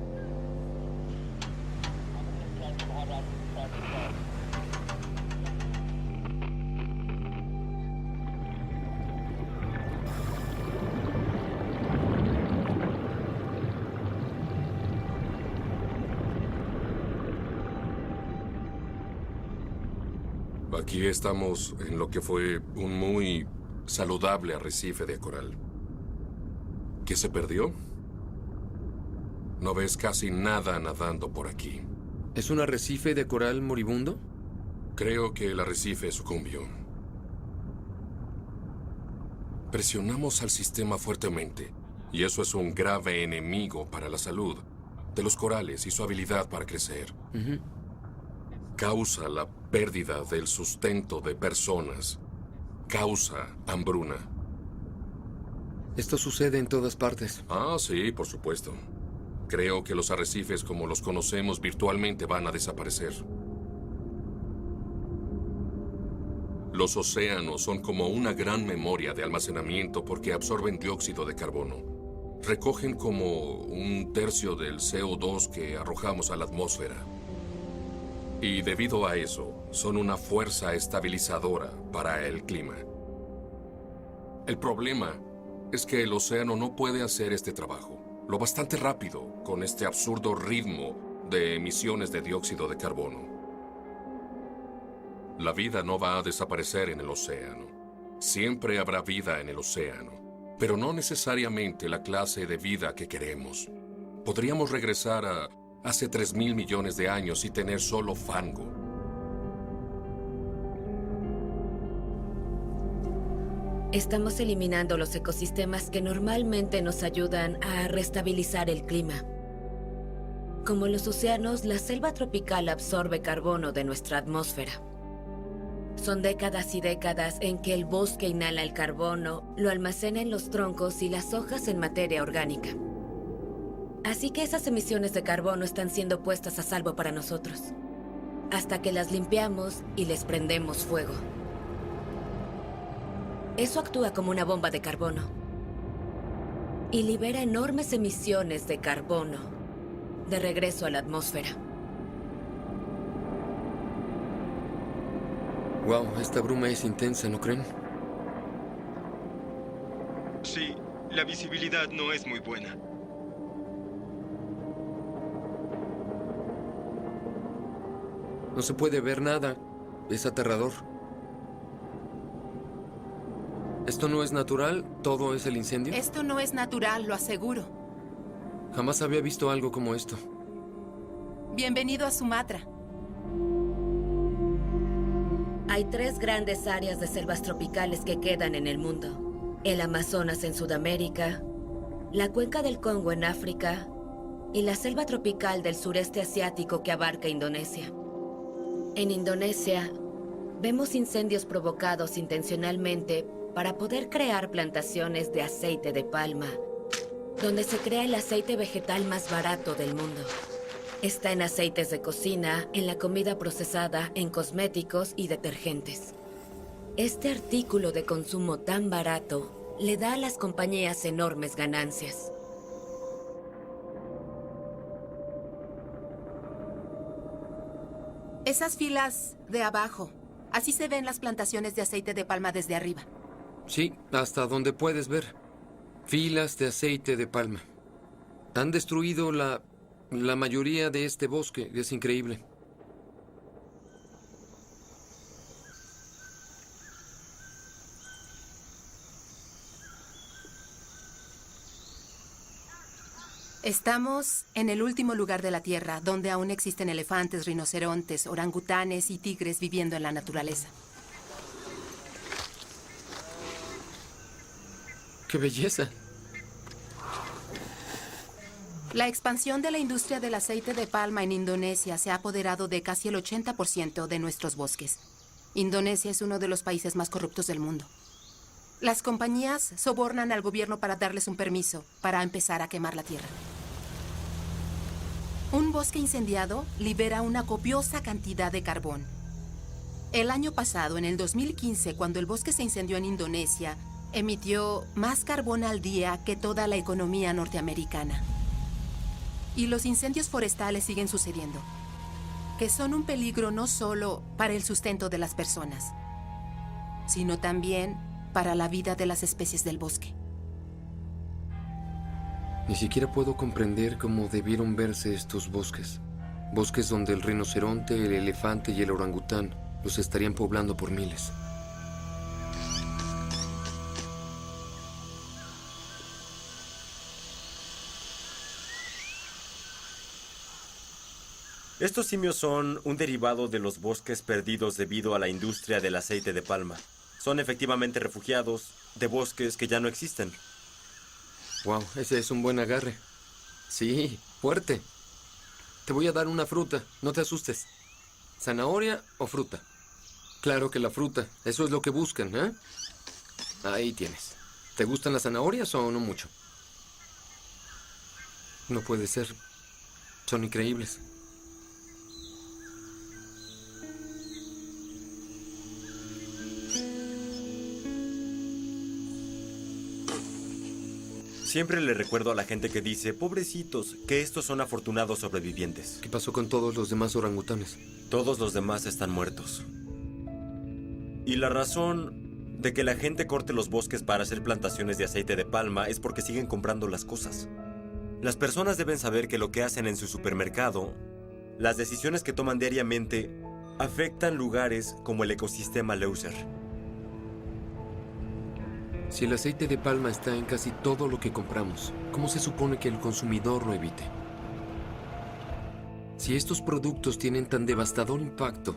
Aquí estamos en lo que fue un muy saludable arrecife de coral. ¿Qué se perdió? No ves casi nada nadando por aquí. ¿Es un arrecife de coral moribundo? Creo que el arrecife sucumbió. Presionamos al sistema fuertemente, y eso es un grave enemigo para la salud de los corales y su habilidad para crecer. Causa la pérdida del sustento de personas. Causa hambruna. Esto sucede en todas partes. Ah, sí, por supuesto. Creo que los arrecifes como los conocemos virtualmente van a desaparecer. Los océanos son como una gran memoria de almacenamiento porque absorben dióxido de carbono. recogen como un tercio del CO2 que arrojamos a la atmósfera. Y debido a eso, son una fuerza estabilizadora para el clima. El problema es que el océano no puede hacer este trabajo lo bastante rápido con este absurdo ritmo de emisiones de dióxido de carbono. La vida no va a desaparecer en el océano. Siempre habrá vida en el océano, pero no necesariamente la clase de vida que queremos. Podríamos regresar a hace 3.000 millones de años y tener solo fango. Estamos eliminando los ecosistemas que normalmente nos ayudan a restabilizar el clima. Como los océanos, la selva tropical absorbe carbono de nuestra atmósfera. Son décadas y décadas en que el bosque inhala el carbono, lo almacena en los troncos y las hojas en materia orgánica. Así que esas emisiones de carbono están siendo puestas a salvo para nosotros, hasta que las limpiamos y les prendemos fuego. Eso actúa como una bomba de carbono y libera enormes emisiones de carbono de regreso a la atmósfera. Wow, esta bruma es intensa, ¿no creen? Sí, la visibilidad no es muy buena. No se puede ver nada. Es aterrador. ¿Esto no es natural? ¿Todo es el incendio? Esto no es natural, lo aseguro. Jamás había visto algo como esto. Bienvenido a Sumatra. Hay 3 grandes áreas de selvas tropicales que quedan en el mundo. El Amazonas en Sudamérica, la cuenca del Congo en África y la selva tropical del sureste asiático que abarca Indonesia. En Indonesia, vemos incendios provocados intencionalmente para poder crear plantaciones de aceite de palma, donde se crea el aceite vegetal más barato del mundo. Está en aceites de cocina, en la comida procesada, en cosméticos y detergentes. Este artículo de consumo tan barato le da a las compañías enormes ganancias. Esas filas de abajo, así se ven las plantaciones de aceite de palma desde arriba. Sí, hasta donde puedes ver. Filas de aceite de palma. Han destruido la mayoría de este bosque. Es increíble. Estamos en el último lugar de la Tierra, donde aún existen elefantes, rinocerontes, orangutanes y tigres viviendo en la naturaleza. ¡Qué belleza! La expansión de la industria del aceite de palma en Indonesia se ha apoderado de casi el 80% de nuestros bosques. Indonesia es uno de los países más corruptos del mundo. Las compañías sobornan al gobierno para darles un permiso para empezar a quemar la tierra. Un bosque incendiado libera una copiosa cantidad de carbón. El año pasado, en el 2015, cuando el bosque se incendió en Indonesia, emitió más carbón al día que toda la economía norteamericana. Y los incendios forestales siguen sucediendo, que son un peligro no solo para el sustento de las personas, sino también para la vida de las especies del bosque. Ni siquiera puedo comprender cómo debieron verse estos bosques. Bosques donde el rinoceronte, el elefante y el orangután los estarían poblando por miles. Estos simios son un derivado de los bosques perdidos debido a la industria del aceite de palma. Son efectivamente refugiados de bosques que ya no existen. Wow, ese es un buen agarre. Sí, fuerte. Te voy a dar una fruta, no te asustes. ¿Zanahoria o fruta? Claro que la fruta, eso es lo que buscan, ¿eh? Ahí tienes. ¿Te gustan las zanahorias o no mucho? No puede ser. Son increíbles. Siempre le recuerdo a la gente que dice, pobrecitos, que estos son afortunados sobrevivientes. ¿Qué pasó con todos los demás orangutanes? Todos los demás están muertos. Y la razón de que la gente corte los bosques para hacer plantaciones de aceite de palma es porque siguen comprando las cosas. Las personas deben saber que lo que hacen en su supermercado, las decisiones que toman diariamente, afectan lugares como el ecosistema Leuser. Si el aceite de palma está en casi todo lo que compramos, ¿cómo se supone que el consumidor lo evite? Si estos productos tienen tan devastador impacto,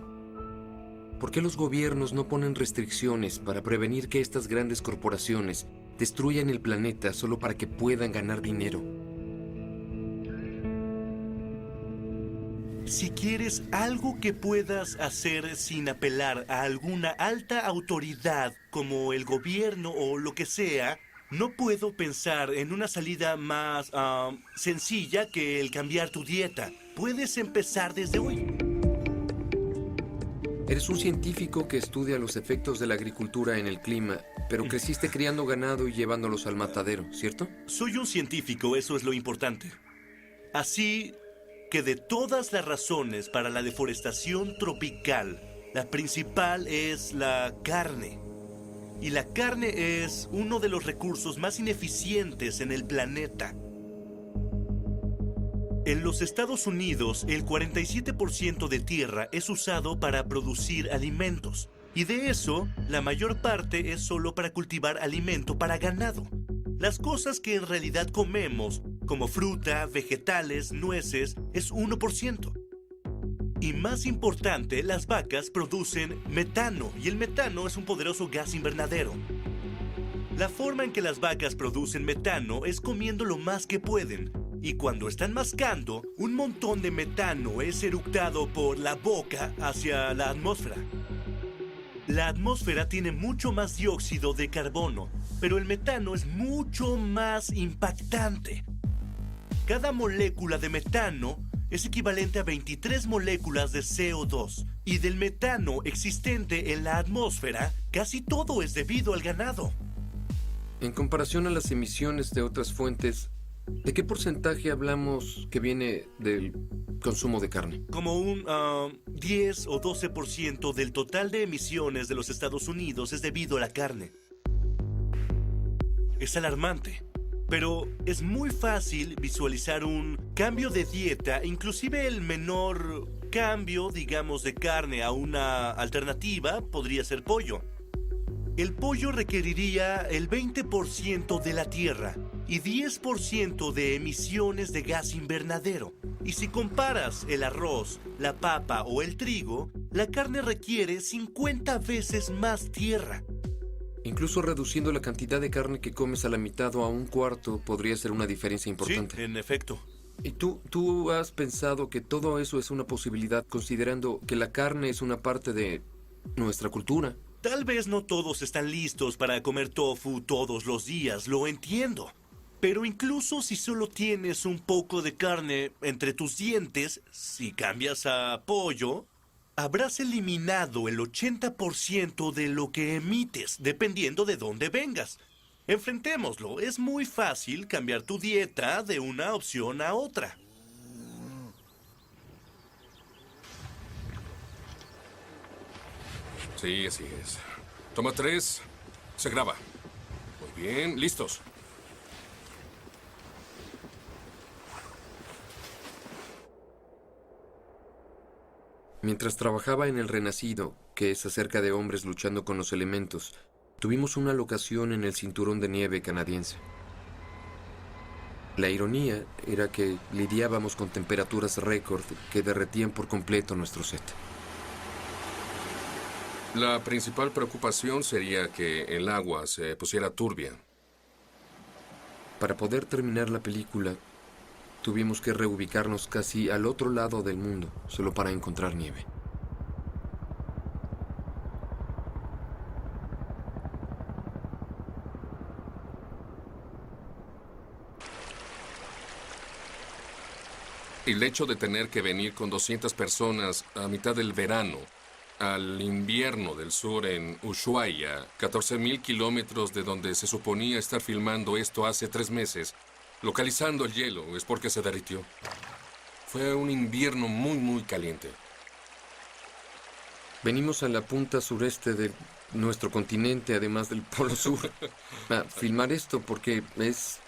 ¿por qué los gobiernos no ponen restricciones para prevenir que estas grandes corporaciones destruyan el planeta solo para que puedan ganar dinero? Si quieres algo que puedas hacer sin apelar a alguna alta autoridad como el gobierno o lo que sea, no puedo pensar en una salida más sencilla que el cambiar tu dieta. Puedes empezar desde hoy. Eres un científico que estudia los efectos de la agricultura en el clima, pero creciste criando ganado y llevándolos al matadero, ¿cierto? Soy un científico, eso es lo importante. Así que de todas las razones para la deforestación tropical, la principal es la carne. Y la carne es uno de los recursos más ineficientes en el planeta. En los Estados Unidos, el 47% de tierra es usado para producir alimentos. Y de eso, la mayor parte es solo para cultivar alimento para ganado. Las cosas que en realidad comemos, como fruta, vegetales, nueces, es 1%. Y más importante, las vacas producen metano, y el metano es un poderoso gas invernadero. La forma en que las vacas producen metano es comiendo lo más que pueden, y cuando están mascando, un montón de metano es eructado por la boca hacia la atmósfera. La atmósfera tiene mucho más dióxido de carbono, pero el metano es mucho más impactante. Cada molécula de metano es equivalente a 23 moléculas de CO2. Y del metano existente en la atmósfera, casi todo es debido al ganado. En comparación a las emisiones de otras fuentes, ¿de qué porcentaje hablamos que viene del consumo de carne? Como un 10 o 12% del total de emisiones de los Estados Unidos es debido a la carne. Es alarmante. Pero es muy fácil visualizar un cambio de dieta, inclusive el menor cambio, digamos, de carne a una alternativa podría ser pollo. El pollo requeriría el 20% de la tierra y 10% de emisiones de gas invernadero. Y si comparas el arroz, la papa o el trigo, la carne requiere 50 veces más tierra. Incluso reduciendo la cantidad de carne que comes a la mitad o a un cuarto podría ser una diferencia importante. Sí, en efecto. ¿Y tú has pensado que todo eso es una posibilidad considerando que la carne es una parte de nuestra cultura? Tal vez no todos están listos para comer tofu todos los días, lo entiendo. Pero incluso si solo tienes un poco de carne entre tus dientes, si cambias a pollo, habrás eliminado el 80% de lo que emites, dependiendo de dónde vengas. Enfrentémoslo, es muy fácil cambiar tu dieta de una opción a otra. Sí, así es. Toma 3, se graba. Muy bien, listos. Mientras trabajaba en El Renacido, que es acerca de hombres luchando con los elementos, tuvimos una locación en el cinturón de nieve canadiense. La ironía era que lidiábamos con temperaturas récord que derretían por completo nuestro set. La principal preocupación sería que el agua se pusiera turbia. Para poder terminar la película, tuvimos que reubicarnos casi al otro lado del mundo, solo para encontrar nieve. El hecho de tener que venir con 200 personas a mitad del verano al invierno del sur en Ushuaia, 14.000 kilómetros de donde se suponía estar filmando esto hace 3 meses, localizando el hielo, es porque se derritió. Fue un invierno muy, muy caliente. Venimos a la punta sureste de nuestro continente, además del Polo Sur, a filmar esto porque es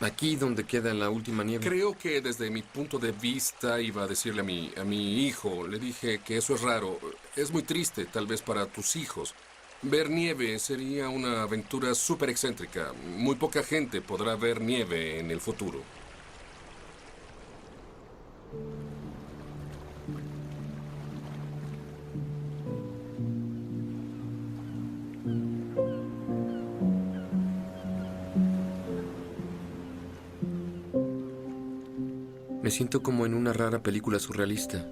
aquí donde queda la última nieve. Creo que desde mi punto de vista iba a decirle a mi hijo, le dije que eso es raro, es muy triste tal vez para tus hijos. Ver nieve sería una aventura súper excéntrica. Muy poca gente podrá ver nieve en el futuro. Me siento como en una rara película surrealista.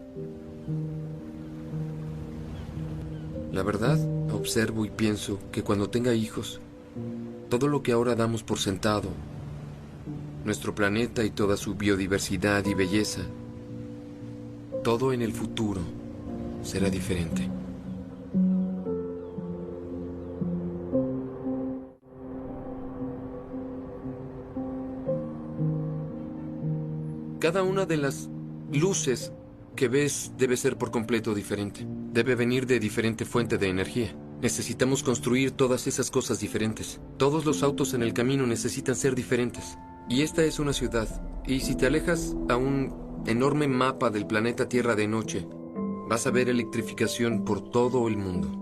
La verdad, observo y pienso que cuando tenga hijos, todo lo que ahora damos por sentado, nuestro planeta y toda su biodiversidad y belleza, todo en el futuro será diferente. Cada una de las luces que ves debe ser por completo diferente. Debe venir de diferente fuente de energía. Necesitamos construir todas esas cosas diferentes. Todos los autos en el camino necesitan ser diferentes. Y esta es una ciudad. Y si te alejas a un enorme mapa del planeta Tierra de noche, vas a ver electrificación por todo el mundo.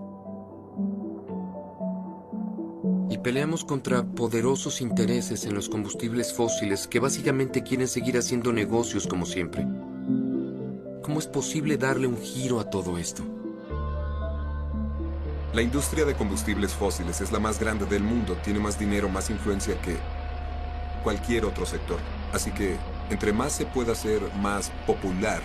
Y peleamos contra poderosos intereses en los combustibles fósiles que básicamente quieren seguir haciendo negocios como siempre. ¿Cómo es posible darle un giro a todo esto? La industria de combustibles fósiles es la más grande del mundo, tiene más dinero, más influencia que cualquier otro sector. Así que, entre más se pueda hacer más popular,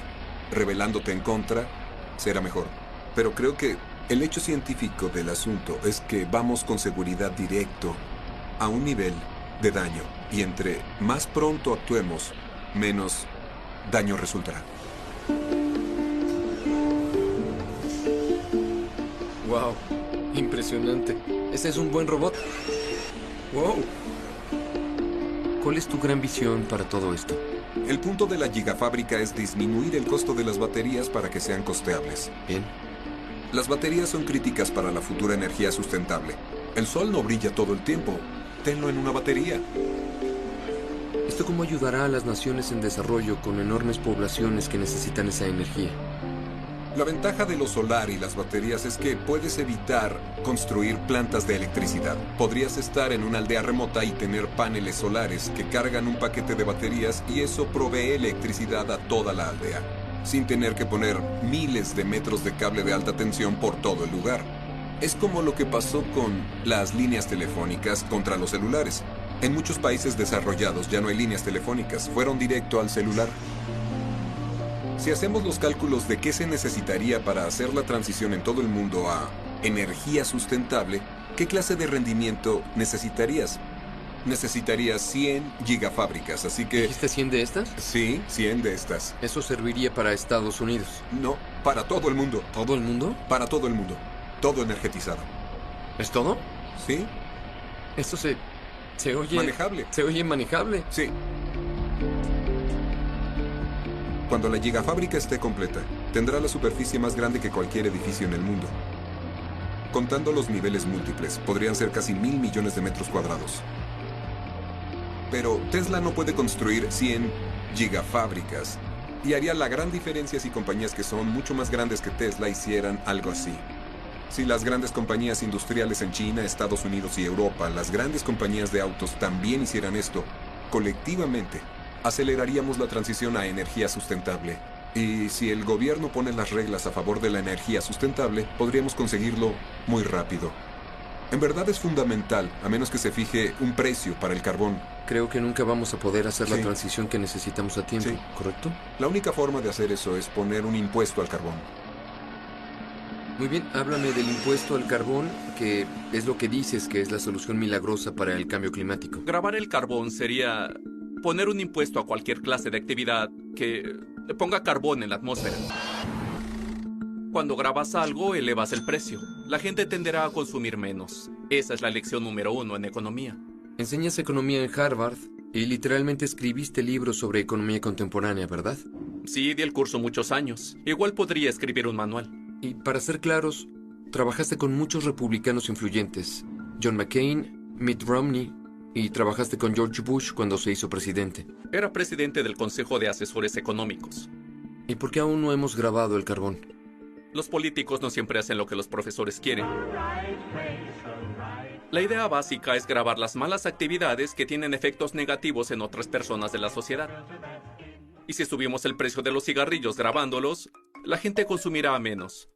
rebelándote en contra, será mejor. Pero creo que el hecho científico del asunto es que vamos con seguridad directo a un nivel de daño. Y entre más pronto actuemos, menos daño resultará. ¡Wow! Impresionante. Ese es un buen robot. ¡Wow! ¿Cuál es tu gran visión para todo esto? El punto de la gigafábrica es disminuir el costo de las baterías para que sean costeables. Bien. Las baterías son críticas para la futura energía sustentable. El sol no brilla todo el tiempo. Tenlo en una batería. ¿Esto cómo ayudará a las naciones en desarrollo con enormes poblaciones que necesitan esa energía? La ventaja de lo solar y las baterías es que puedes evitar construir plantas de electricidad. Podrías estar en una aldea remota y tener paneles solares que cargan un paquete de baterías y eso provee electricidad a toda la aldea, sin tener que poner miles de metros de cable de alta tensión por todo el lugar. Es como lo que pasó con las líneas telefónicas contra los celulares. En muchos países desarrollados ya no hay líneas telefónicas, fueron directo al celular. Si hacemos los cálculos de qué se necesitaría para hacer la transición en todo el mundo a energía sustentable, ¿qué clase de rendimiento necesitarías? Necesitarías 100 gigafábricas, así que... ¿Dijiste 100 de estas? Sí, 100 de estas. ¿Eso serviría para Estados Unidos? No, para todo el mundo. ¿Todo el mundo? Para todo el mundo. Todo energetizado. ¿Es todo? Sí. Esto se oye... manejable. Se oye manejable. Sí. Cuando la gigafábrica esté completa, tendrá la superficie más grande que cualquier edificio en el mundo. Contando los niveles múltiples, podrían ser casi 1.000 millones de metros cuadrados. Pero Tesla no puede construir 100 gigafábricas. Y haría la gran diferencia si compañías que son mucho más grandes que Tesla hicieran algo así. Si las grandes compañías industriales en China, Estados Unidos y Europa, las grandes compañías de autos también hicieran esto, colectivamente, aceleraríamos la transición a energía sustentable. Y si el gobierno pone las reglas a favor de la energía sustentable, podríamos conseguirlo muy rápido. En verdad es fundamental, a menos que se fije un precio para el carbón. Creo que nunca vamos a poder hacer la transición que necesitamos a tiempo, ¿correcto? La única forma de hacer eso es poner un impuesto al carbón. Muy bien, háblame del impuesto al carbón, que es lo que dices que es la solución milagrosa para el cambio climático. Grabar el carbón sería poner un impuesto a cualquier clase de actividad que ponga carbón en la atmósfera. Cuando grabas algo, elevas el precio. La gente tenderá a consumir menos. Esa es la lección número 1 en economía. Enseñas economía en Harvard y literalmente escribiste libros sobre economía contemporánea, ¿verdad? Sí, di el curso muchos años. Igual podría escribir un manual. Y para ser claros, trabajaste con muchos republicanos influyentes. John McCain, Mitt Romney, y trabajaste con George Bush cuando se hizo presidente. Era presidente del Consejo de Asesores Económicos. ¿Y por qué aún no hemos grabado el carbón? Los políticos no siempre hacen lo que los profesores quieren. La idea básica es grabar las malas actividades que tienen efectos negativos en otras personas de la sociedad. Y si subimos el precio de los cigarrillos grabándolos, la gente consumirá menos.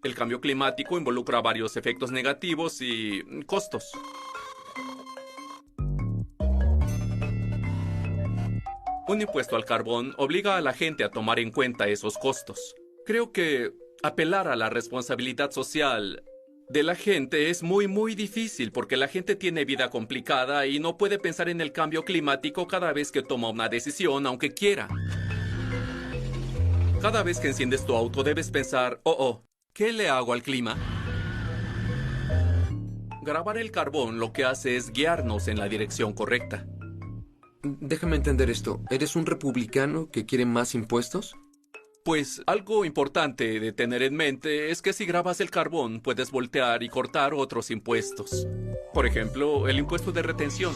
El cambio climático involucra varios efectos negativos y costos. Un impuesto al carbón obliga a la gente a tomar en cuenta esos costos. Creo que apelar a la responsabilidad social de la gente es muy difícil porque la gente tiene vida complicada y no puede pensar en el cambio climático cada vez que toma una decisión, aunque quiera. Cada vez que enciendes tu auto debes pensar, ¿qué le hago al clima? Grabar el carbón lo que hace es guiarnos en la dirección correcta. Déjame entender esto. ¿Eres un republicano que quiere más impuestos? Pues algo importante de tener en mente es que si grabas el carbón puedes voltear y cortar otros impuestos. Por ejemplo, el impuesto de retención.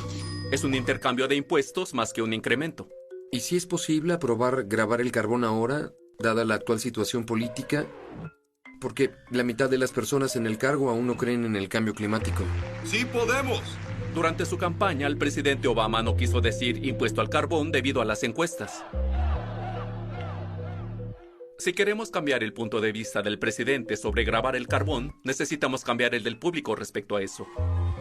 Es un intercambio de impuestos más que un incremento. ¿Y si es posible aprobar grabar el carbón ahora, dada la actual situación política? Porque la mitad de las personas en el cargo aún no creen en el cambio climático. ¡Sí podemos! Durante su campaña, el presidente Obama no quiso decir impuesto al carbón debido a las encuestas. Si queremos cambiar el punto de vista del presidente sobre grabar el carbón, necesitamos cambiar el del público respecto a eso.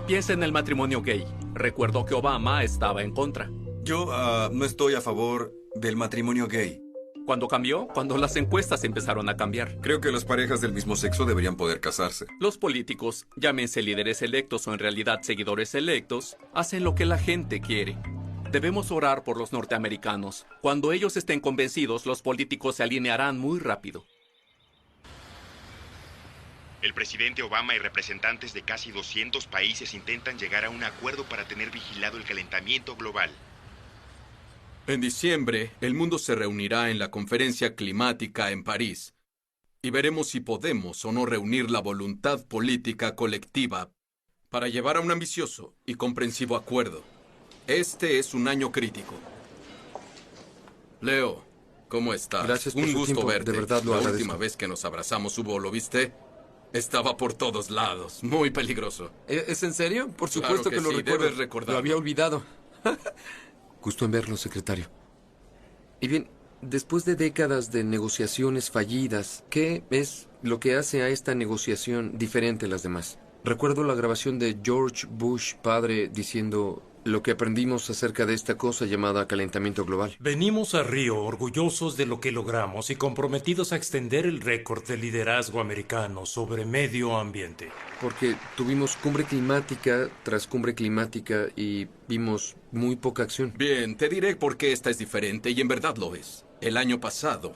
Piensa en el matrimonio gay. Recuerdo que Obama estaba en contra. Yo no estoy a favor del matrimonio gay. ¿Cuándo cambió? Cuando las encuestas empezaron a cambiar. Creo que las parejas del mismo sexo deberían poder casarse. Los políticos, llámense líderes electos o en realidad seguidores electos, hacen lo que la gente quiere. Debemos orar por los norteamericanos. Cuando ellos estén convencidos, los políticos se alinearán muy rápido. El presidente Obama y representantes de casi 200 países intentan llegar a un acuerdo para tener vigilado el calentamiento global. En diciembre, el mundo se reunirá en la conferencia climática en París y veremos si podemos o no reunir la voluntad política colectiva para llevar a un ambicioso y comprensivo acuerdo. Este es un año crítico. Leo, ¿cómo estás? Gracias por un su gusto tiempo. verte. De verdad lo La agradezco. última vez que nos abrazamos hubo, ¿lo viste? Estaba por todos lados, muy peligroso. ¿Es en serio? Por Claro supuesto que lo sí, recuerdo. debes recordarlo. Lo había olvidado. Gusto en verlo, secretario. Y bien, después de décadas de negociaciones fallidas, ¿qué es lo que hace a esta negociación diferente a las demás? Recuerdo la grabación de George Bush padre diciendo lo que aprendimos acerca de esta cosa llamada calentamiento global. Venimos a Río orgullosos de lo que logramos y comprometidos a extender el récord de liderazgo americano sobre medio ambiente. Porque tuvimos cumbre climática tras cumbre climática y vimos muy poca acción. Bien, te diré por qué esta es diferente y en verdad lo es. El año pasado,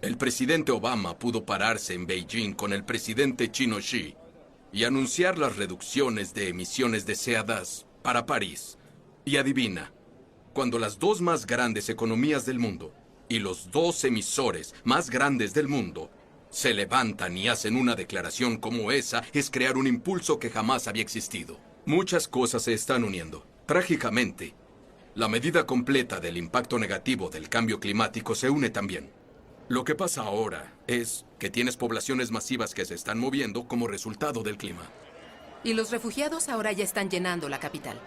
el presidente Obama pudo pararse en Beijing con el presidente chino Xi y anunciar las reducciones de emisiones deseadas para París. Y adivina, cuando las dos más grandes economías del mundo y los dos emisores más grandes del mundo se levantan y hacen una declaración como esa, es crear un impulso que jamás había existido. Muchas cosas se están uniendo. Trágicamente, la medida completa del impacto negativo del cambio climático se une también. Lo que pasa ahora es que tienes poblaciones masivas que se están moviendo como resultado del clima. Y los refugiados ahora ya están llenando la capital.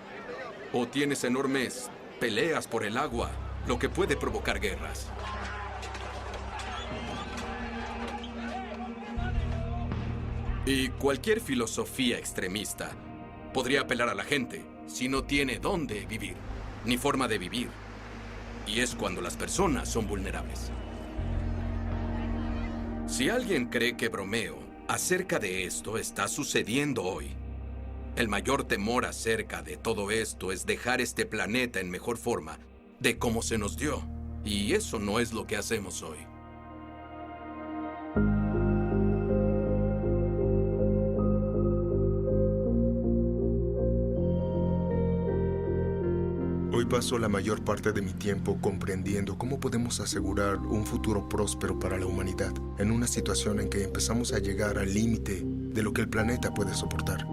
O tienes enormes peleas por el agua, lo que puede provocar guerras. Y cualquier filosofía extremista podría apelar a la gente si no tiene dónde vivir, ni forma de vivir. Y es cuando las personas son vulnerables. Si alguien cree que bromeo acerca de esto está sucediendo hoy, el mayor temor acerca de todo esto es dejar este planeta en mejor forma de como se nos dio. Y eso no es lo que hacemos hoy. paso la mayor parte de mi tiempo comprendiendo cómo podemos asegurar un futuro próspero para la humanidad en una situación en que empezamos a llegar al límite de lo que el planeta puede soportar.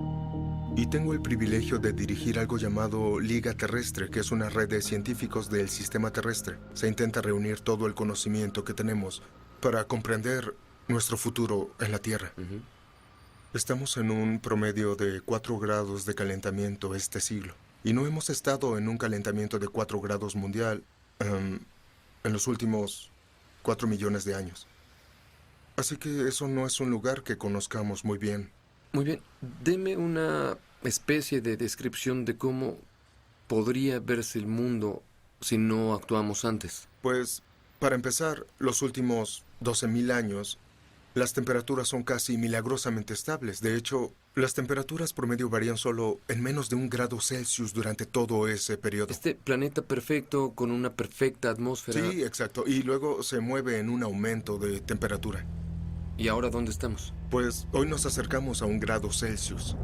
Y tengo el privilegio de dirigir algo llamado Liga Terrestre, que es una red de científicos del sistema terrestre. Se intenta reunir todo el conocimiento que tenemos para comprender nuestro futuro en la Tierra. Estamos en un promedio de 4 grados de calentamiento este siglo. Y no hemos estado en un calentamiento de 4 grados mundial en los últimos 4 millones de años. Así que eso no es un lugar que conozcamos muy bien. Muy bien. Deme una especie de descripción de cómo podría verse el mundo si no actuamos antes. Pues, para empezar, los últimos 12.000 años, las temperaturas son casi milagrosamente estables. De hecho, las temperaturas promedio varían solo en menos de 1 grado Celsius durante todo ese periodo. Este planeta perfecto, con una perfecta atmósfera. Sí, exacto. Y luego se mueve en un aumento de temperatura. ¿Y ahora dónde estamos? Pues hoy nos acercamos a 1 grado Celsius.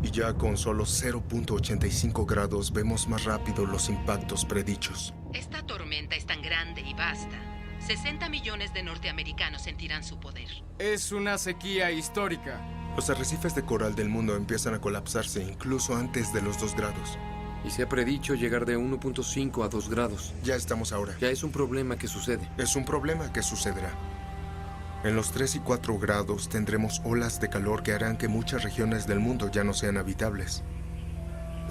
Y ya con solo 0.85 grados vemos más rápido los impactos predichos. Esta tormenta es tan grande y vasta. 60 millones de norteamericanos sentirán su poder. Es una sequía histórica. Los arrecifes de coral del mundo empiezan a colapsarse incluso antes de los 2 grados. Y se ha predicho llegar de 1.5 a 2 grados. Ya estamos ahora. Ya es un problema que sucede. Es un problema que sucederá. En los 3 y 4 grados tendremos olas de calor que harán que muchas regiones del mundo ya no sean habitables.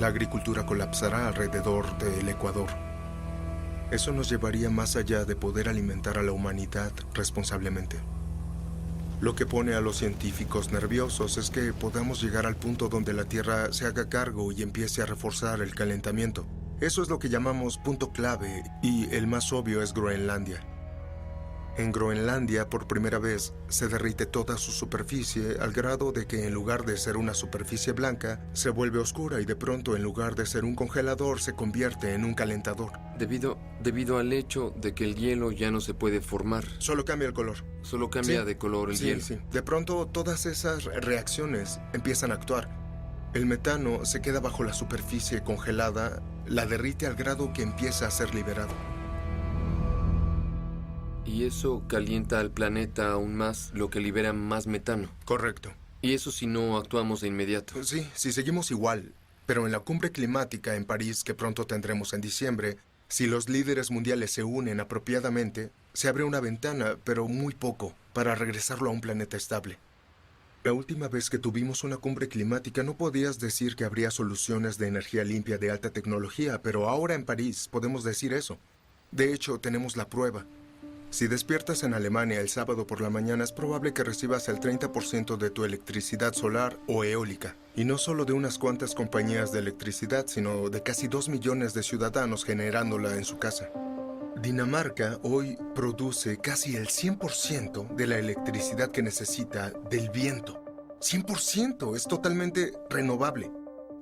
La agricultura colapsará alrededor del Ecuador. Eso nos llevaría más allá de poder alimentar a la humanidad responsablemente. Lo que pone a los científicos nerviosos es que podamos llegar al punto donde la Tierra se haga cargo y empiece a reforzar el calentamiento. Eso es lo que llamamos punto clave, y el más obvio es Groenlandia. En Groenlandia, por primera vez, se derrite toda su superficie al grado de que en lugar de ser una superficie blanca, se vuelve oscura y de pronto en lugar de ser un congelador se convierte en un calentador. Debido al hecho de que el hielo ya no se puede formar. Solo cambia el color. Solo cambia de color el hielo. Sí. De pronto todas esas reacciones empiezan a actuar. El metano se queda bajo la superficie congelada, la derrite al grado que empieza a ser liberado. Y eso calienta al planeta aún más, lo que libera más metano. Correcto. Y eso si no actuamos de inmediato. Sí, si seguimos igual. Pero en la cumbre climática en París, que pronto tendremos en diciembre, si los líderes mundiales se unen apropiadamente, se abre una ventana, pero muy poco, para regresarlo a un planeta estable. La última vez que tuvimos una cumbre climática no podías decir que habría soluciones de energía limpia de alta tecnología, pero ahora en París podemos decir eso. De hecho, tenemos la prueba. Si despiertas en Alemania el sábado por la mañana, es probable que recibas el 30% de tu electricidad solar o eólica. Y no solo de unas cuantas compañías de electricidad, sino de casi 2 millones de ciudadanos generándola en su casa. Dinamarca hoy produce casi el 100% de la electricidad que necesita del viento. 100%, es totalmente renovable.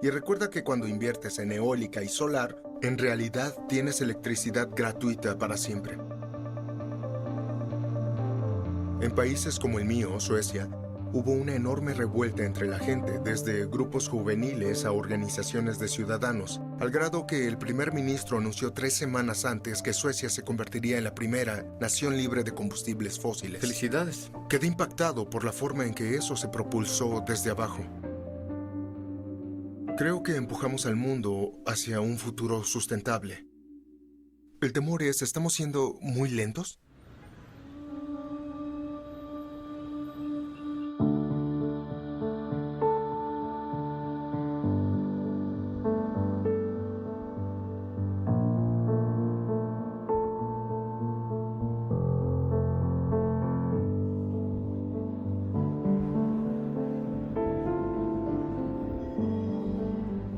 Y recuerda que cuando inviertes en eólica y solar, en realidad tienes electricidad gratuita para siempre. En países como el mío, Suecia, hubo una enorme revuelta entre la gente, desde grupos juveniles a organizaciones de ciudadanos, al grado que el primer ministro anunció 3 semanas antes que Suecia se convertiría en la primera nación libre de combustibles fósiles. ¡Felicidades! Quedé impactado por la forma en que eso se propulsó desde abajo. Creo que empujamos al mundo hacia un futuro sustentable. El temor es, ¿estamos siendo muy lentos?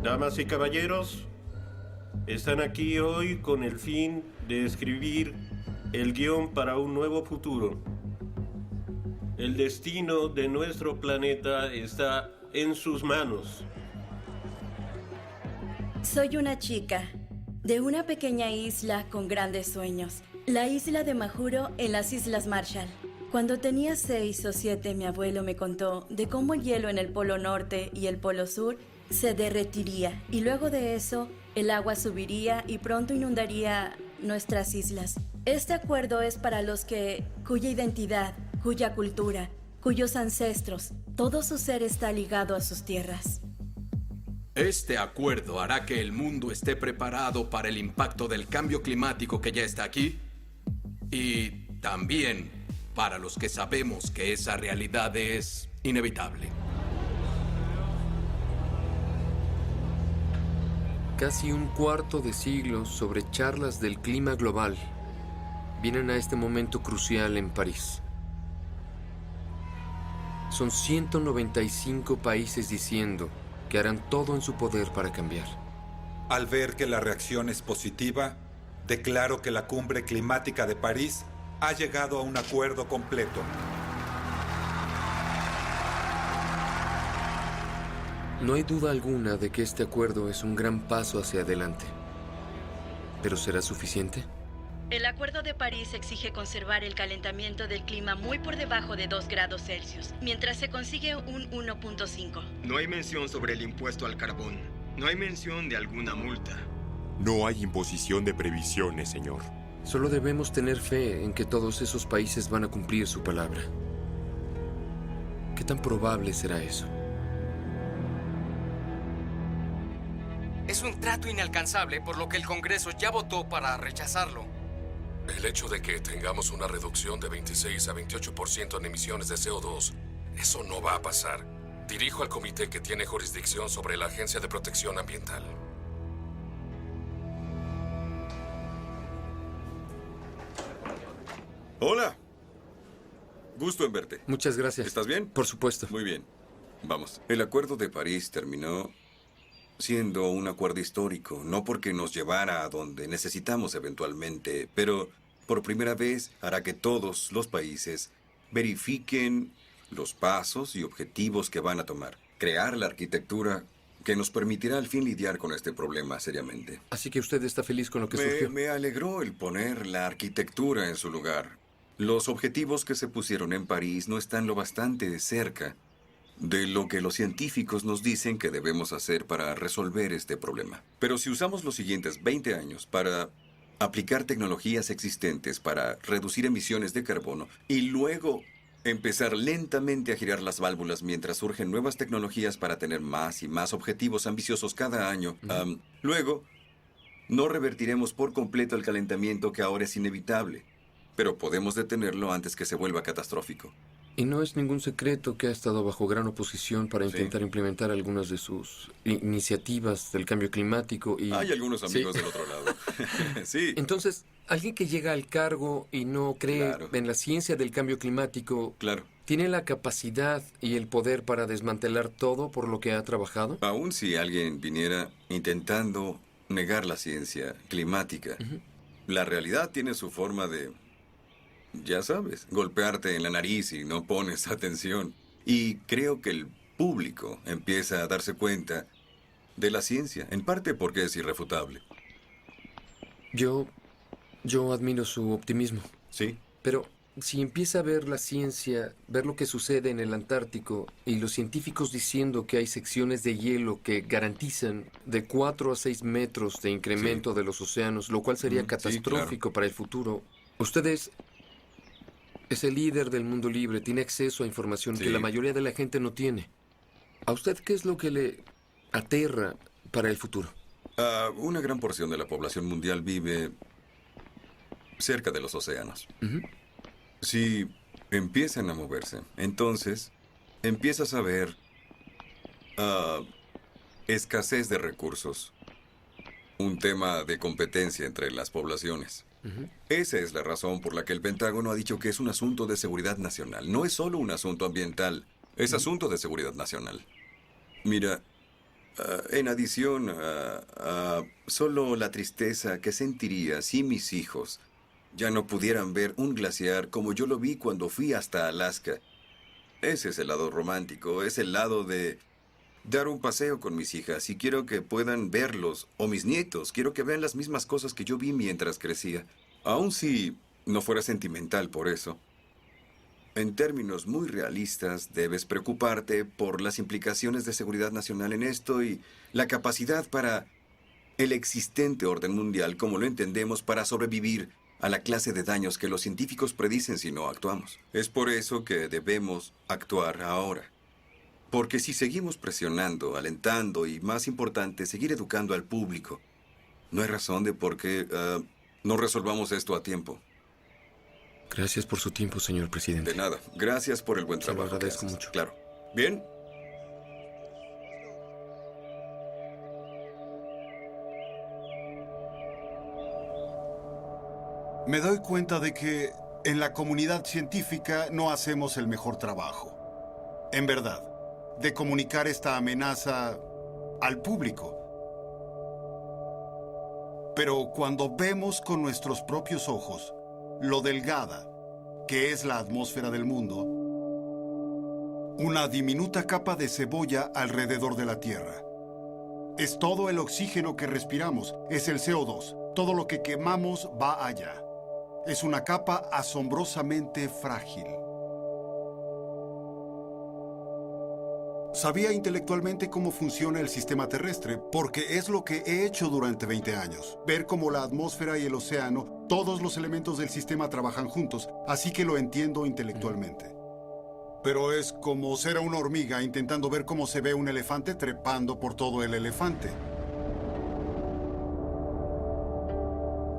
Damas y caballeros, están aquí hoy con el fin de escribir el guión para un nuevo futuro. El destino de nuestro planeta está en sus manos. Soy una chica de una pequeña isla con grandes sueños, la isla de Majuro en las Islas Marshall. Cuando tenía 6 o 7, mi abuelo me contó de cómo el hielo en el Polo Norte y el Polo Sur se derretiría y luego de eso el agua subiría y pronto inundaría nuestras islas. Este acuerdo es para los cuya identidad, cuya cultura, cuyos ancestros, todo su ser está ligado a sus tierras. Este acuerdo hará que el mundo esté preparado para el impacto del cambio climático que ya está aquí y también para los que sabemos que esa realidad es inevitable. Casi un cuarto de siglo sobre charlas del clima global vienen a este momento crucial en París. Son 195 países diciendo que harán todo en su poder para cambiar. Al ver que la reacción es positiva, declaro que la cumbre climática de París ha llegado a un acuerdo completo. No hay duda alguna de que este acuerdo es un gran paso hacia adelante. ¿Pero será suficiente? El Acuerdo de París exige conservar el calentamiento del clima muy por debajo de 2 grados Celsius, mientras se consigue un 1.5. No hay mención sobre el impuesto al carbón. No hay mención de alguna multa. No hay imposición de previsiones, señor. Solo debemos tener fe en que todos esos países van a cumplir su palabra. ¿Qué tan probable será eso? Es un trato inalcanzable, por lo que el Congreso ya votó para rechazarlo. El hecho de que tengamos una reducción de 26 a 28% en emisiones de CO2, eso no va a pasar. Dirijo al comité que tiene jurisdicción sobre la Agencia de Protección Ambiental. Hola. Gusto en verte. Muchas gracias. ¿Estás bien? Por supuesto. Muy bien. Vamos. El Acuerdo de París terminó siendo un acuerdo histórico, no porque nos llevara a donde necesitamos eventualmente, pero por primera vez hará que todos los países verifiquen los pasos y objetivos que van a tomar. Crear la arquitectura que nos permitirá al fin lidiar con este problema seriamente. Así que usted está feliz con lo que surgió. Me alegró el poner la arquitectura en su lugar. Los objetivos que se pusieron en París no están lo bastante cerca de lo que los científicos nos dicen que debemos hacer para resolver este problema. Pero si usamos los siguientes 20 años para aplicar tecnologías existentes para reducir emisiones de carbono y luego empezar lentamente a girar las válvulas mientras surgen nuevas tecnologías para tener más y más objetivos ambiciosos cada año, luego no revertiremos por completo el calentamiento que ahora es inevitable, pero podemos detenerlo antes que se vuelva catastrófico. Y no es ningún secreto que ha estado bajo gran oposición para intentar implementar algunas de sus iniciativas del cambio climático y... Hay algunos amigos del otro lado. Sí. Entonces, alguien que llega al cargo y no cree en la ciencia del cambio climático... ¿Tiene la capacidad y el poder para desmantelar todo por lo que ha trabajado? Aún si alguien viniera intentando negar la ciencia climática, la realidad tiene su forma de... Ya sabes, golpearte en la nariz y no pones atención. Y creo que el público empieza a darse cuenta de la ciencia, en parte porque es irrefutable. Yo admiro su optimismo. Sí. Pero si empieza a ver la ciencia, ver lo que sucede en el Antártico y los científicos diciendo que hay secciones de hielo que garantizan de 4 a 6 metros de incremento de los océanos, lo cual sería catastrófico para el futuro. Ustedes... Es el líder del mundo libre, tiene acceso a información que la mayoría de la gente no tiene. ¿A usted qué es lo que le aterra para el futuro? Una gran porción de la población mundial vive cerca de los océanos. Si empiezan a moverse, entonces empiezas a ver escasez de recursos, un tema de competencia entre las poblaciones. Esa es la razón por la que el Pentágono ha dicho que es un asunto de seguridad nacional. No es solo un asunto ambiental, es asunto de seguridad nacional. Mira, en adición a solo la tristeza que sentiría si mis hijos ya no pudieran ver un glaciar como yo lo vi cuando fui hasta Alaska. Ese es el lado romántico, es el lado de dar un paseo con mis hijas y quiero que puedan verlos, o mis nietos, quiero que vean las mismas cosas que yo vi mientras crecía. Aun si no fuera sentimental por eso, en términos muy realistas, debes preocuparte por las implicaciones de seguridad nacional en esto y la capacidad para el existente orden mundial como lo entendemos para sobrevivir a la clase de daños que los científicos predicen si no actuamos. Es por eso que debemos actuar ahora. Porque si seguimos presionando, alentando y, más importante, seguir educando al público, no hay razón de por qué no resolvamos esto a tiempo. Gracias por su tiempo, señor presidente. De nada. Gracias por el buen trabajo. Se lo agradezco mucho. Claro. Bien. Me doy cuenta de que en la comunidad científica no hacemos el mejor trabajo. En verdad, de comunicar esta amenaza al público. Pero cuando vemos con nuestros propios ojos lo delgada que es la atmósfera del mundo, una diminuta capa de cebolla alrededor de la Tierra. Es todo el oxígeno que respiramos, es el CO2. Todo lo que quemamos va allá. Es una capa asombrosamente frágil. Sabía intelectualmente cómo funciona el sistema terrestre, porque es lo que he hecho durante 20 años. Ver cómo la atmósfera y el océano, todos los elementos del sistema trabajan juntos, así que lo entiendo intelectualmente. Pero es como ser una hormiga intentando ver cómo se ve un elefante trepando por todo el elefante.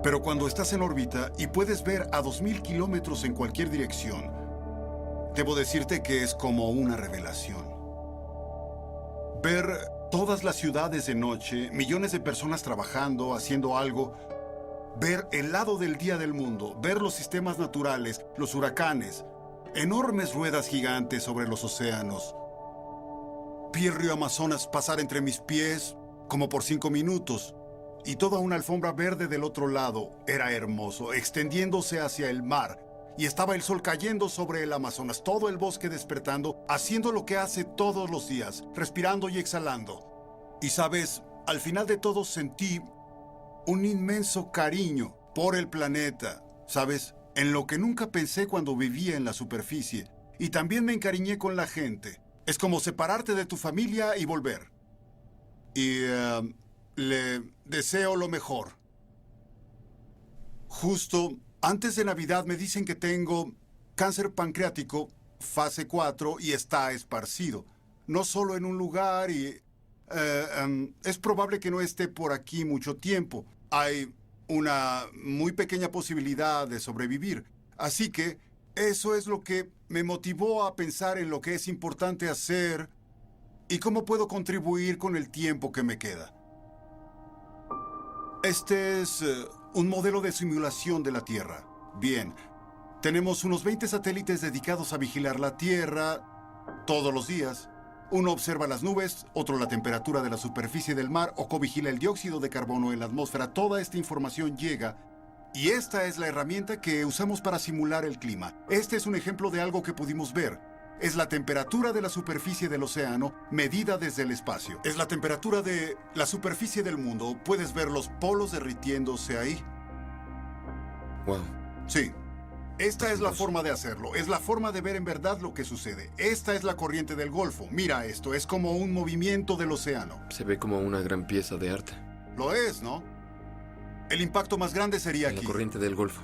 Pero cuando estás en órbita y puedes ver a 2000 kilómetros en cualquier dirección, debo decirte que es como una revelación. Ver todas las ciudades de noche, millones de personas trabajando, haciendo algo, ver el lado del día del mundo, ver los sistemas naturales, los huracanes, enormes ruedas gigantes sobre los océanos. Vi el río Amazonas pasar entre mis pies como por 5 minutos. Y toda una alfombra verde del otro lado era hermoso, extendiéndose hacia el mar. Y estaba el sol cayendo sobre el Amazonas, todo el bosque despertando, haciendo lo que hace todos los días, respirando y exhalando. Y sabes, al final de todo sentí un inmenso cariño por el planeta, ¿sabes? En lo que nunca pensé cuando vivía en la superficie. Y también me encariñé con la gente. Es como separarte de tu familia y volver. Y le deseo lo mejor. Justo antes de Navidad me dicen que tengo cáncer pancreático, fase 4, y está esparcido. No solo en un lugar y... es probable que no esté por aquí mucho tiempo. Hay una muy pequeña posibilidad de sobrevivir. Así que eso es lo que me motivó a pensar en lo que es importante hacer y cómo puedo contribuir con el tiempo que me queda. Este es un modelo de simulación de la Tierra. Bien, tenemos unos 20 satélites dedicados a vigilar la Tierra todos los días. Uno observa las nubes, otro la temperatura de la superficie del mar o covigila el dióxido de carbono en la atmósfera. Toda esta información llega y esta es la herramienta que usamos para simular el clima. Este es un ejemplo de algo que pudimos ver. Es la temperatura de la superficie del océano medida desde el espacio. Es la temperatura de la superficie del mundo. Puedes ver los polos derritiéndose ahí. Wow. Sí. Esta es la forma de hacerlo. Es la forma de ver en verdad lo que sucede. Esta es la corriente del Golfo. Mira esto. Es como un movimiento del océano. Se ve como una gran pieza de arte. Lo es, ¿no? El impacto más grande sería aquí. La corriente del Golfo.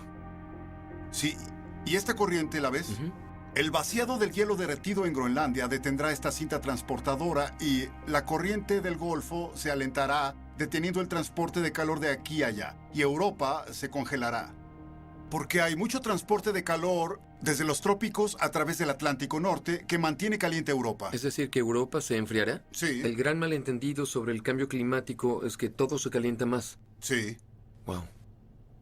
Sí. ¿Y esta corriente la ves? El vaciado del hielo derretido en Groenlandia detendrá esta cinta transportadora y la corriente del Golfo se alentará, deteniendo el transporte de calor de aquí a allá. Y Europa se congelará. Porque hay mucho transporte de calor desde los trópicos a través del Atlántico Norte que mantiene caliente Europa. ¿Es decir, que Europa se enfriará? Sí. El gran malentendido sobre el cambio climático es que todo se calienta más. Sí. Wow.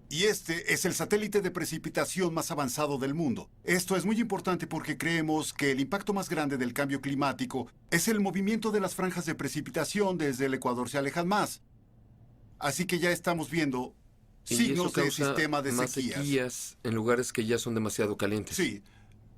Y este es el satélite de precipitación más avanzado del mundo. Esto es muy importante porque creemos que el impacto más grande del cambio climático es el movimiento de las franjas de precipitación desde el Ecuador se alejan más. Así que ya estamos viendo signos de sistema de más sequías en lugares que ya son demasiado calientes. Sí.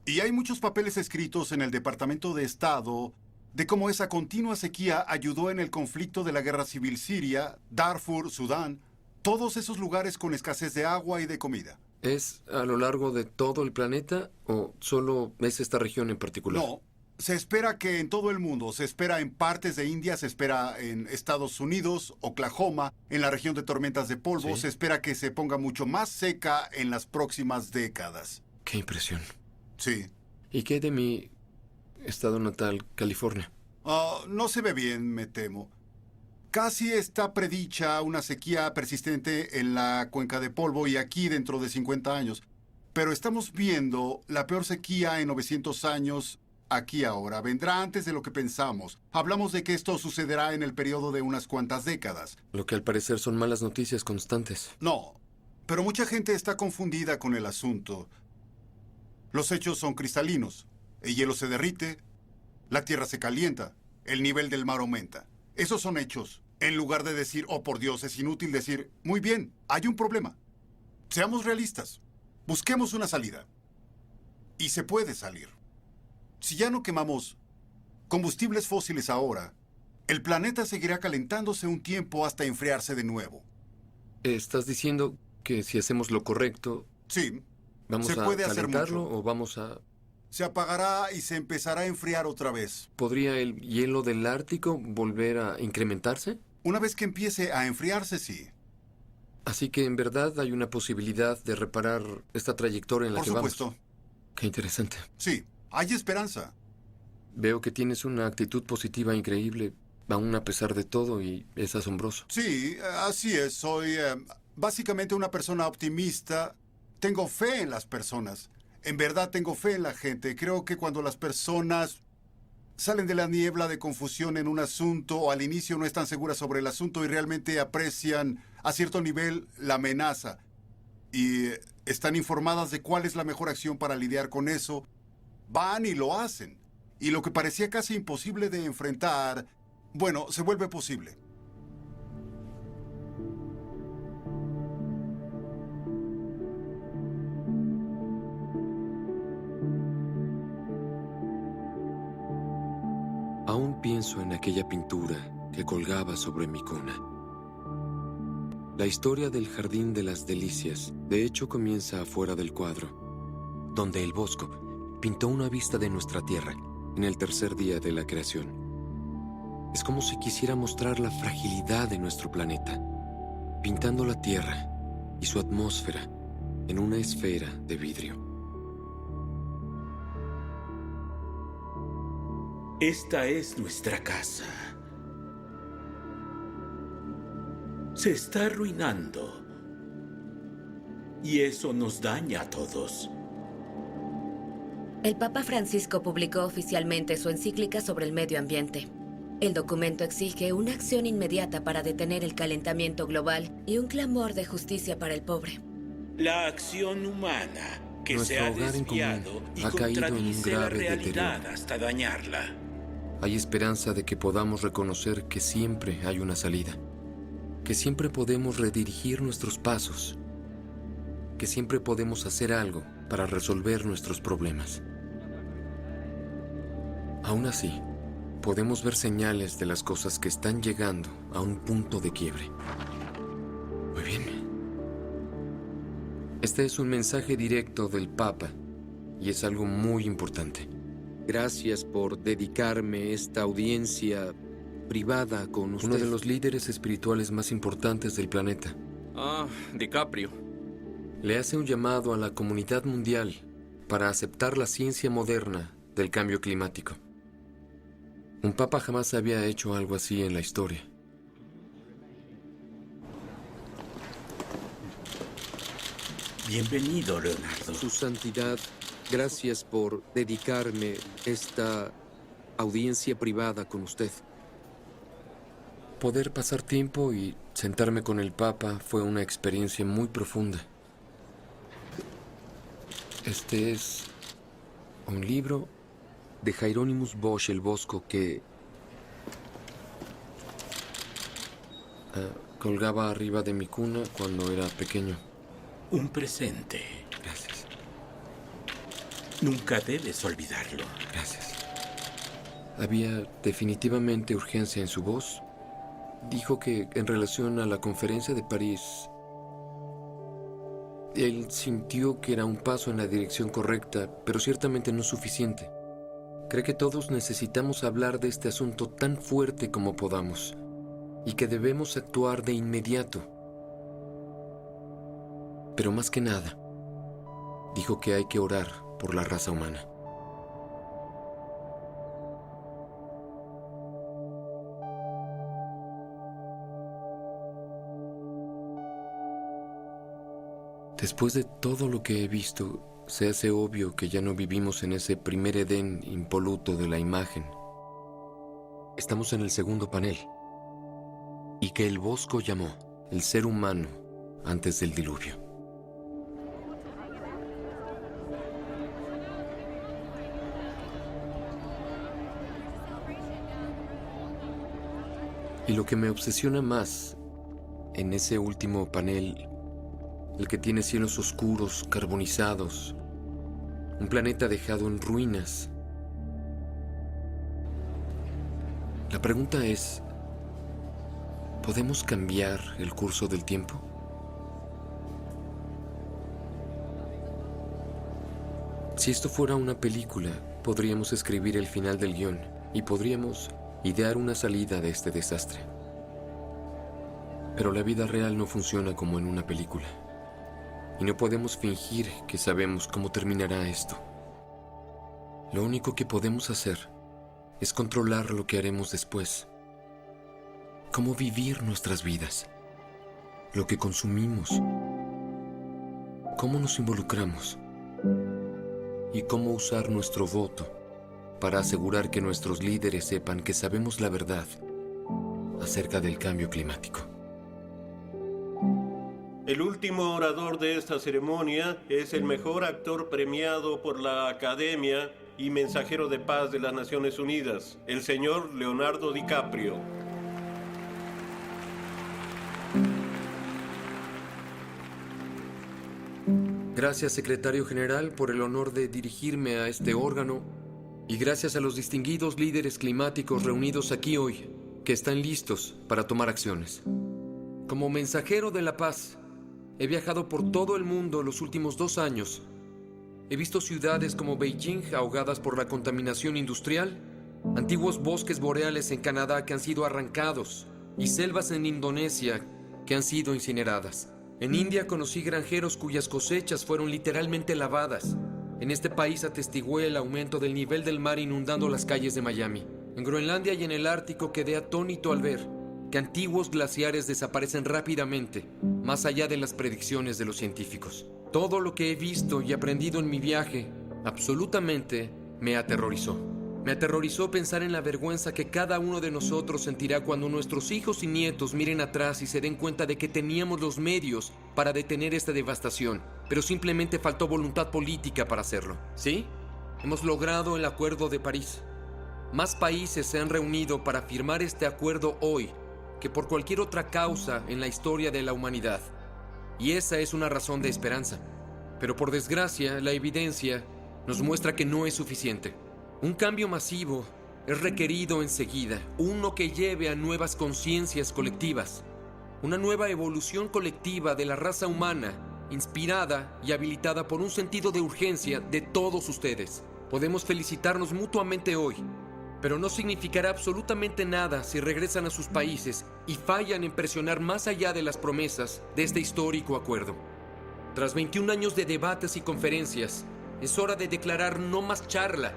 Y hay muchos papeles escritos en el Departamento de Estado de cómo esa continua sequía ayudó en el conflicto de la guerra civil siria, Darfur, Sudán, todos esos lugares con escasez de agua y de comida. ¿Es a lo largo de todo el planeta o solo es esta región en particular? No. Se espera que en todo el mundo, se espera en partes de India, se espera en Estados Unidos, Oklahoma, en la región de tormentas de polvo, ¿Sí? se espera que se ponga mucho más seca en las próximas décadas. Qué impresión. Sí. ¿Y qué de mi estado natal, California? No se ve bien, me temo. Casi está predicha una sequía persistente en la cuenca de polvo y aquí dentro de 50 años. Pero estamos viendo la peor sequía en 900 años. Aquí ahora, vendrá antes de lo que pensamos. Hablamos de que esto sucederá en el periodo de unas cuantas décadas. Lo que al parecer son malas noticias constantes. No, pero mucha gente está confundida con el asunto. Los hechos son cristalinos. El hielo se derrite, la tierra se calienta, el nivel del mar aumenta. Esos son hechos. En lugar de decir, oh por Dios, es inútil decir, muy bien, hay un problema. Seamos realistas. Busquemos una salida. Y se puede salir. Si ya no quemamos combustibles fósiles ahora, el planeta seguirá calentándose un tiempo hasta enfriarse de nuevo. ¿Estás diciendo que si hacemos lo correcto... Sí. ¿Vamos se a puede hacer calentarlo mucho. o vamos a...? Se apagará y se empezará a enfriar otra vez. ¿Podría el hielo del Ártico volver a incrementarse? Una vez que empiece a enfriarse, sí. Así que en verdad hay una posibilidad de reparar esta trayectoria en la que vamos. Por supuesto. Qué interesante. Sí, hay esperanza. Veo que tienes una actitud positiva increíble, aún a pesar de todo, y es asombroso. Sí, así es. Soy básicamente una persona optimista. Tengo fe en las personas. En verdad tengo fe en la gente. Creo que cuando las personas salen de la niebla de confusión en un asunto o al inicio no están seguras sobre el asunto y realmente aprecian a cierto nivel la amenaza y están informadas de cuál es la mejor acción para lidiar con eso, van y lo hacen. Y lo que parecía casi imposible de enfrentar, bueno, se vuelve posible. Aún pienso en aquella pintura que colgaba sobre mi cuna. La historia del Jardín de las Delicias, de hecho, comienza afuera del cuadro, donde el Bosco pintó una vista de nuestra tierra en el tercer día de la creación. Es como si quisiera mostrar la fragilidad de nuestro planeta, pintando la tierra y su atmósfera en una esfera de vidrio. Esta es nuestra casa. Se está arruinando. Y eso nos daña a todos. El Papa Francisco publicó oficialmente su encíclica sobre el medio ambiente. El documento exige una acción inmediata para detener el calentamiento global y un clamor de justicia para el pobre. La acción humana que Nuestro se ha hogar en desviado común y ha caído en un contradice la grave realidad deterioro. hasta dañarla. Hay esperanza de que podamos reconocer que siempre hay una salida, que siempre podemos redirigir nuestros pasos, que siempre podemos hacer algo para resolver nuestros problemas. Aún así, podemos ver señales de las cosas que están llegando a un punto de quiebre. Muy bien. Este es un mensaje directo del Papa y es algo muy importante. Gracias por dedicarme esta audiencia privada con usted. Uno de los líderes espirituales más importantes del planeta. DiCaprio. Le hace un llamado a la comunidad mundial para aceptar la ciencia moderna del cambio climático. Un papa jamás había hecho algo así en la historia. Bienvenido, Leonardo. Su Santidad, gracias por dedicarme esta audiencia privada con usted. Poder pasar tiempo y sentarme con el Papa fue una experiencia muy profunda. Este es un libro de Hieronymus Bosch el Bosco que colgaba arriba de mi cuna cuando era pequeño. Un presente. Gracias. Nunca debes olvidarlo. Gracias. Había definitivamente urgencia en su voz. Dijo que en relación a la conferencia de París Él sintió que era un paso en la dirección correcta, pero ciertamente no suficiente. Cree que todos necesitamos hablar de este asunto tan fuerte como podamos y que debemos actuar de inmediato. Pero más que nada, dijo que hay que orar por la raza humana. Después de todo lo que he visto, se hace obvio que ya no vivimos en ese primer Edén impoluto de la imagen. Estamos en el segundo panel. Y que el Bosco llamó el ser humano antes del diluvio. Y lo que me obsesiona más en ese último panel, el que tiene cielos oscuros, carbonizados, un planeta dejado en ruinas. La pregunta es, ¿podemos cambiar el curso del tiempo? Si esto fuera una película, podríamos escribir el final del guión y podríamos idear una salida de este desastre. Pero la vida real no funciona como en una película. Y no podemos fingir que sabemos cómo terminará esto. Lo único que podemos hacer es controlar lo que haremos después. Cómo vivir nuestras vidas. Lo que consumimos. Cómo nos involucramos. Y cómo usar nuestro voto para asegurar que nuestros líderes sepan que sabemos la verdad acerca del cambio climático. El último orador de esta ceremonia es el mejor actor premiado por la Academia y mensajero de paz de las Naciones Unidas, el señor Leonardo DiCaprio. Gracias, secretario general, por el honor de dirigirme a este órgano y gracias a los distinguidos líderes climáticos reunidos aquí hoy, que están listos para tomar acciones. Como mensajero de la paz, he viajado por todo el mundo los últimos 2 años. He visto ciudades como Beijing ahogadas por la contaminación industrial, antiguos bosques boreales en Canadá que han sido arrancados y selvas en Indonesia que han sido incineradas. En India conocí granjeros cuyas cosechas fueron literalmente lavadas. En este país atestigué el aumento del nivel del mar inundando las calles de Miami. En Groenlandia y en el Ártico quedé atónito al ver que antiguos glaciares desaparecen rápidamente, más allá de las predicciones de los científicos. Todo lo que he visto y aprendido en mi viaje, absolutamente, me aterrorizó. Me aterrorizó pensar en la vergüenza que cada uno de nosotros sentirá cuando nuestros hijos y nietos miren atrás y se den cuenta de que teníamos los medios para detener esta devastación, pero simplemente faltó voluntad política para hacerlo. ¿Sí? Hemos logrado el Acuerdo de París. Más países se han reunido para firmar este acuerdo hoy que por cualquier otra causa en la historia de la humanidad. Y esa es una razón de esperanza. Pero por desgracia, la evidencia nos muestra que no es suficiente. Un cambio masivo es requerido enseguida, uno que lleve a nuevas conciencias colectivas, una nueva evolución colectiva de la raza humana, inspirada y habilitada por un sentido de urgencia de todos ustedes. Podemos felicitarnos mutuamente hoy, pero no significará absolutamente nada si regresan a sus países y fallan en presionar más allá de las promesas de este histórico acuerdo. Tras 21 años de debates y conferencias, es hora de declarar no más charla,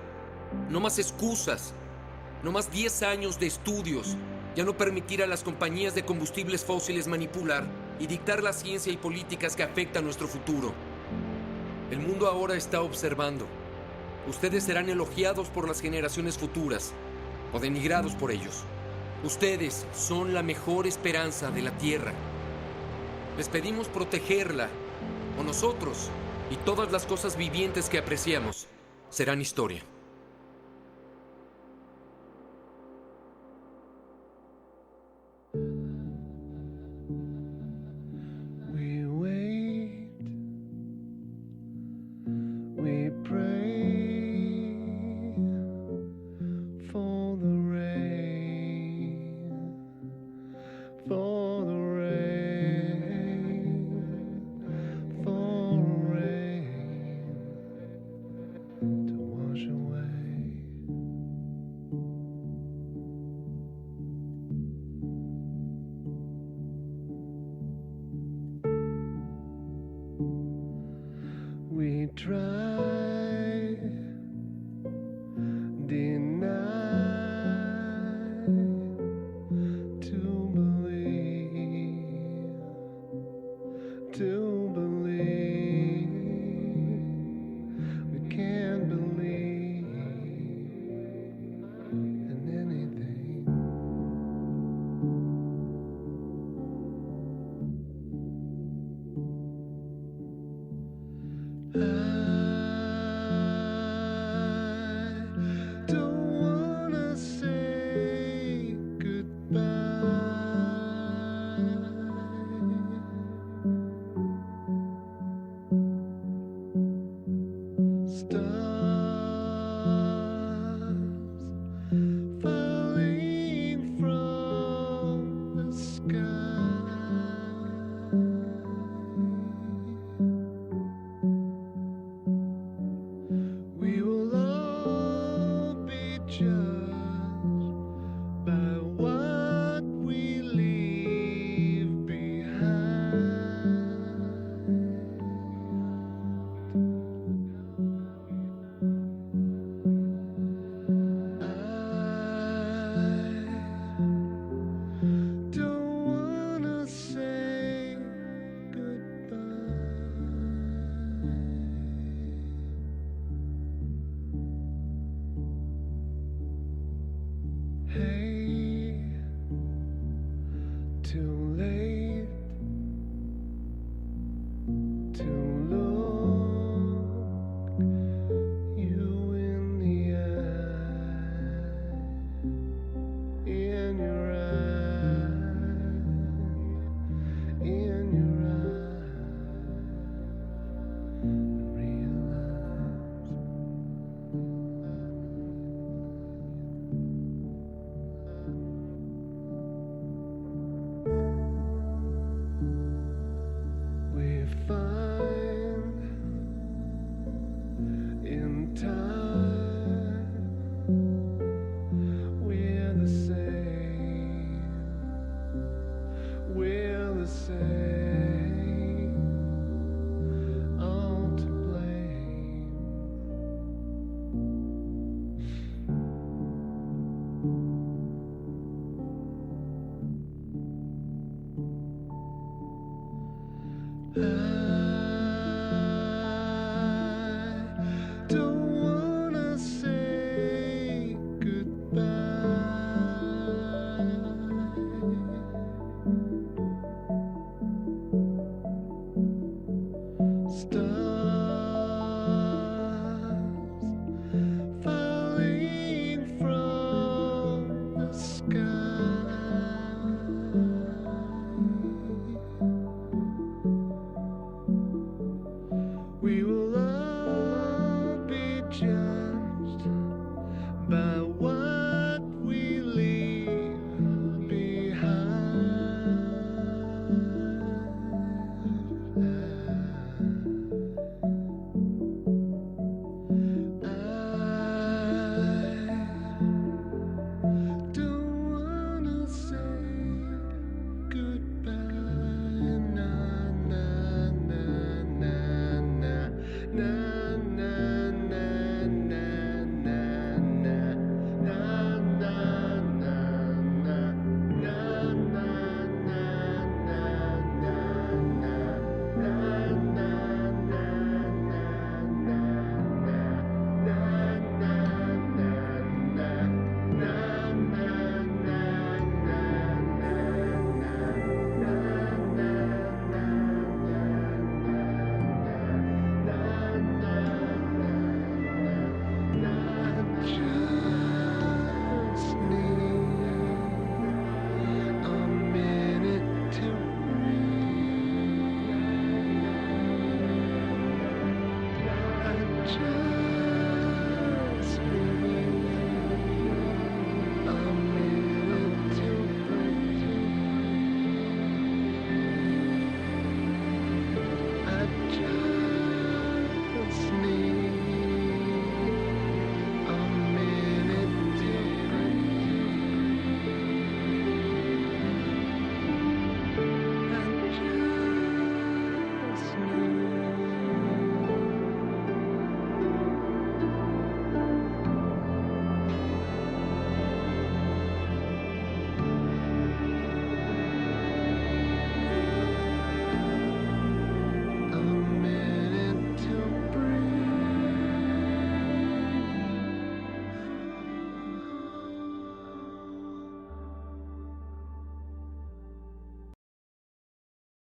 no más excusas, no más 10 años de estudios, ya no permitir a las compañías de combustibles fósiles manipular y dictar la ciencia y políticas que afectan nuestro futuro. El mundo ahora está observando. Ustedes serán elogiados por las generaciones futuras o denigrados por ellos. Ustedes son la mejor esperanza de la Tierra. Les pedimos protegerla, o nosotros y todas las cosas vivientes que apreciamos serán historia. For the rain, for try, deny to believe, we can't believe in anything. Don't wanna say goodbye. Stars falling from the sky. We will all be judged by what we leave behind. I don't wanna say goodbye. Hey, too late to look you in the eye, in your eye, in your eye, and realize we find in time we're the same, we're the same, all to blame. I don't wanna say goodbye. Stars falling from the sky.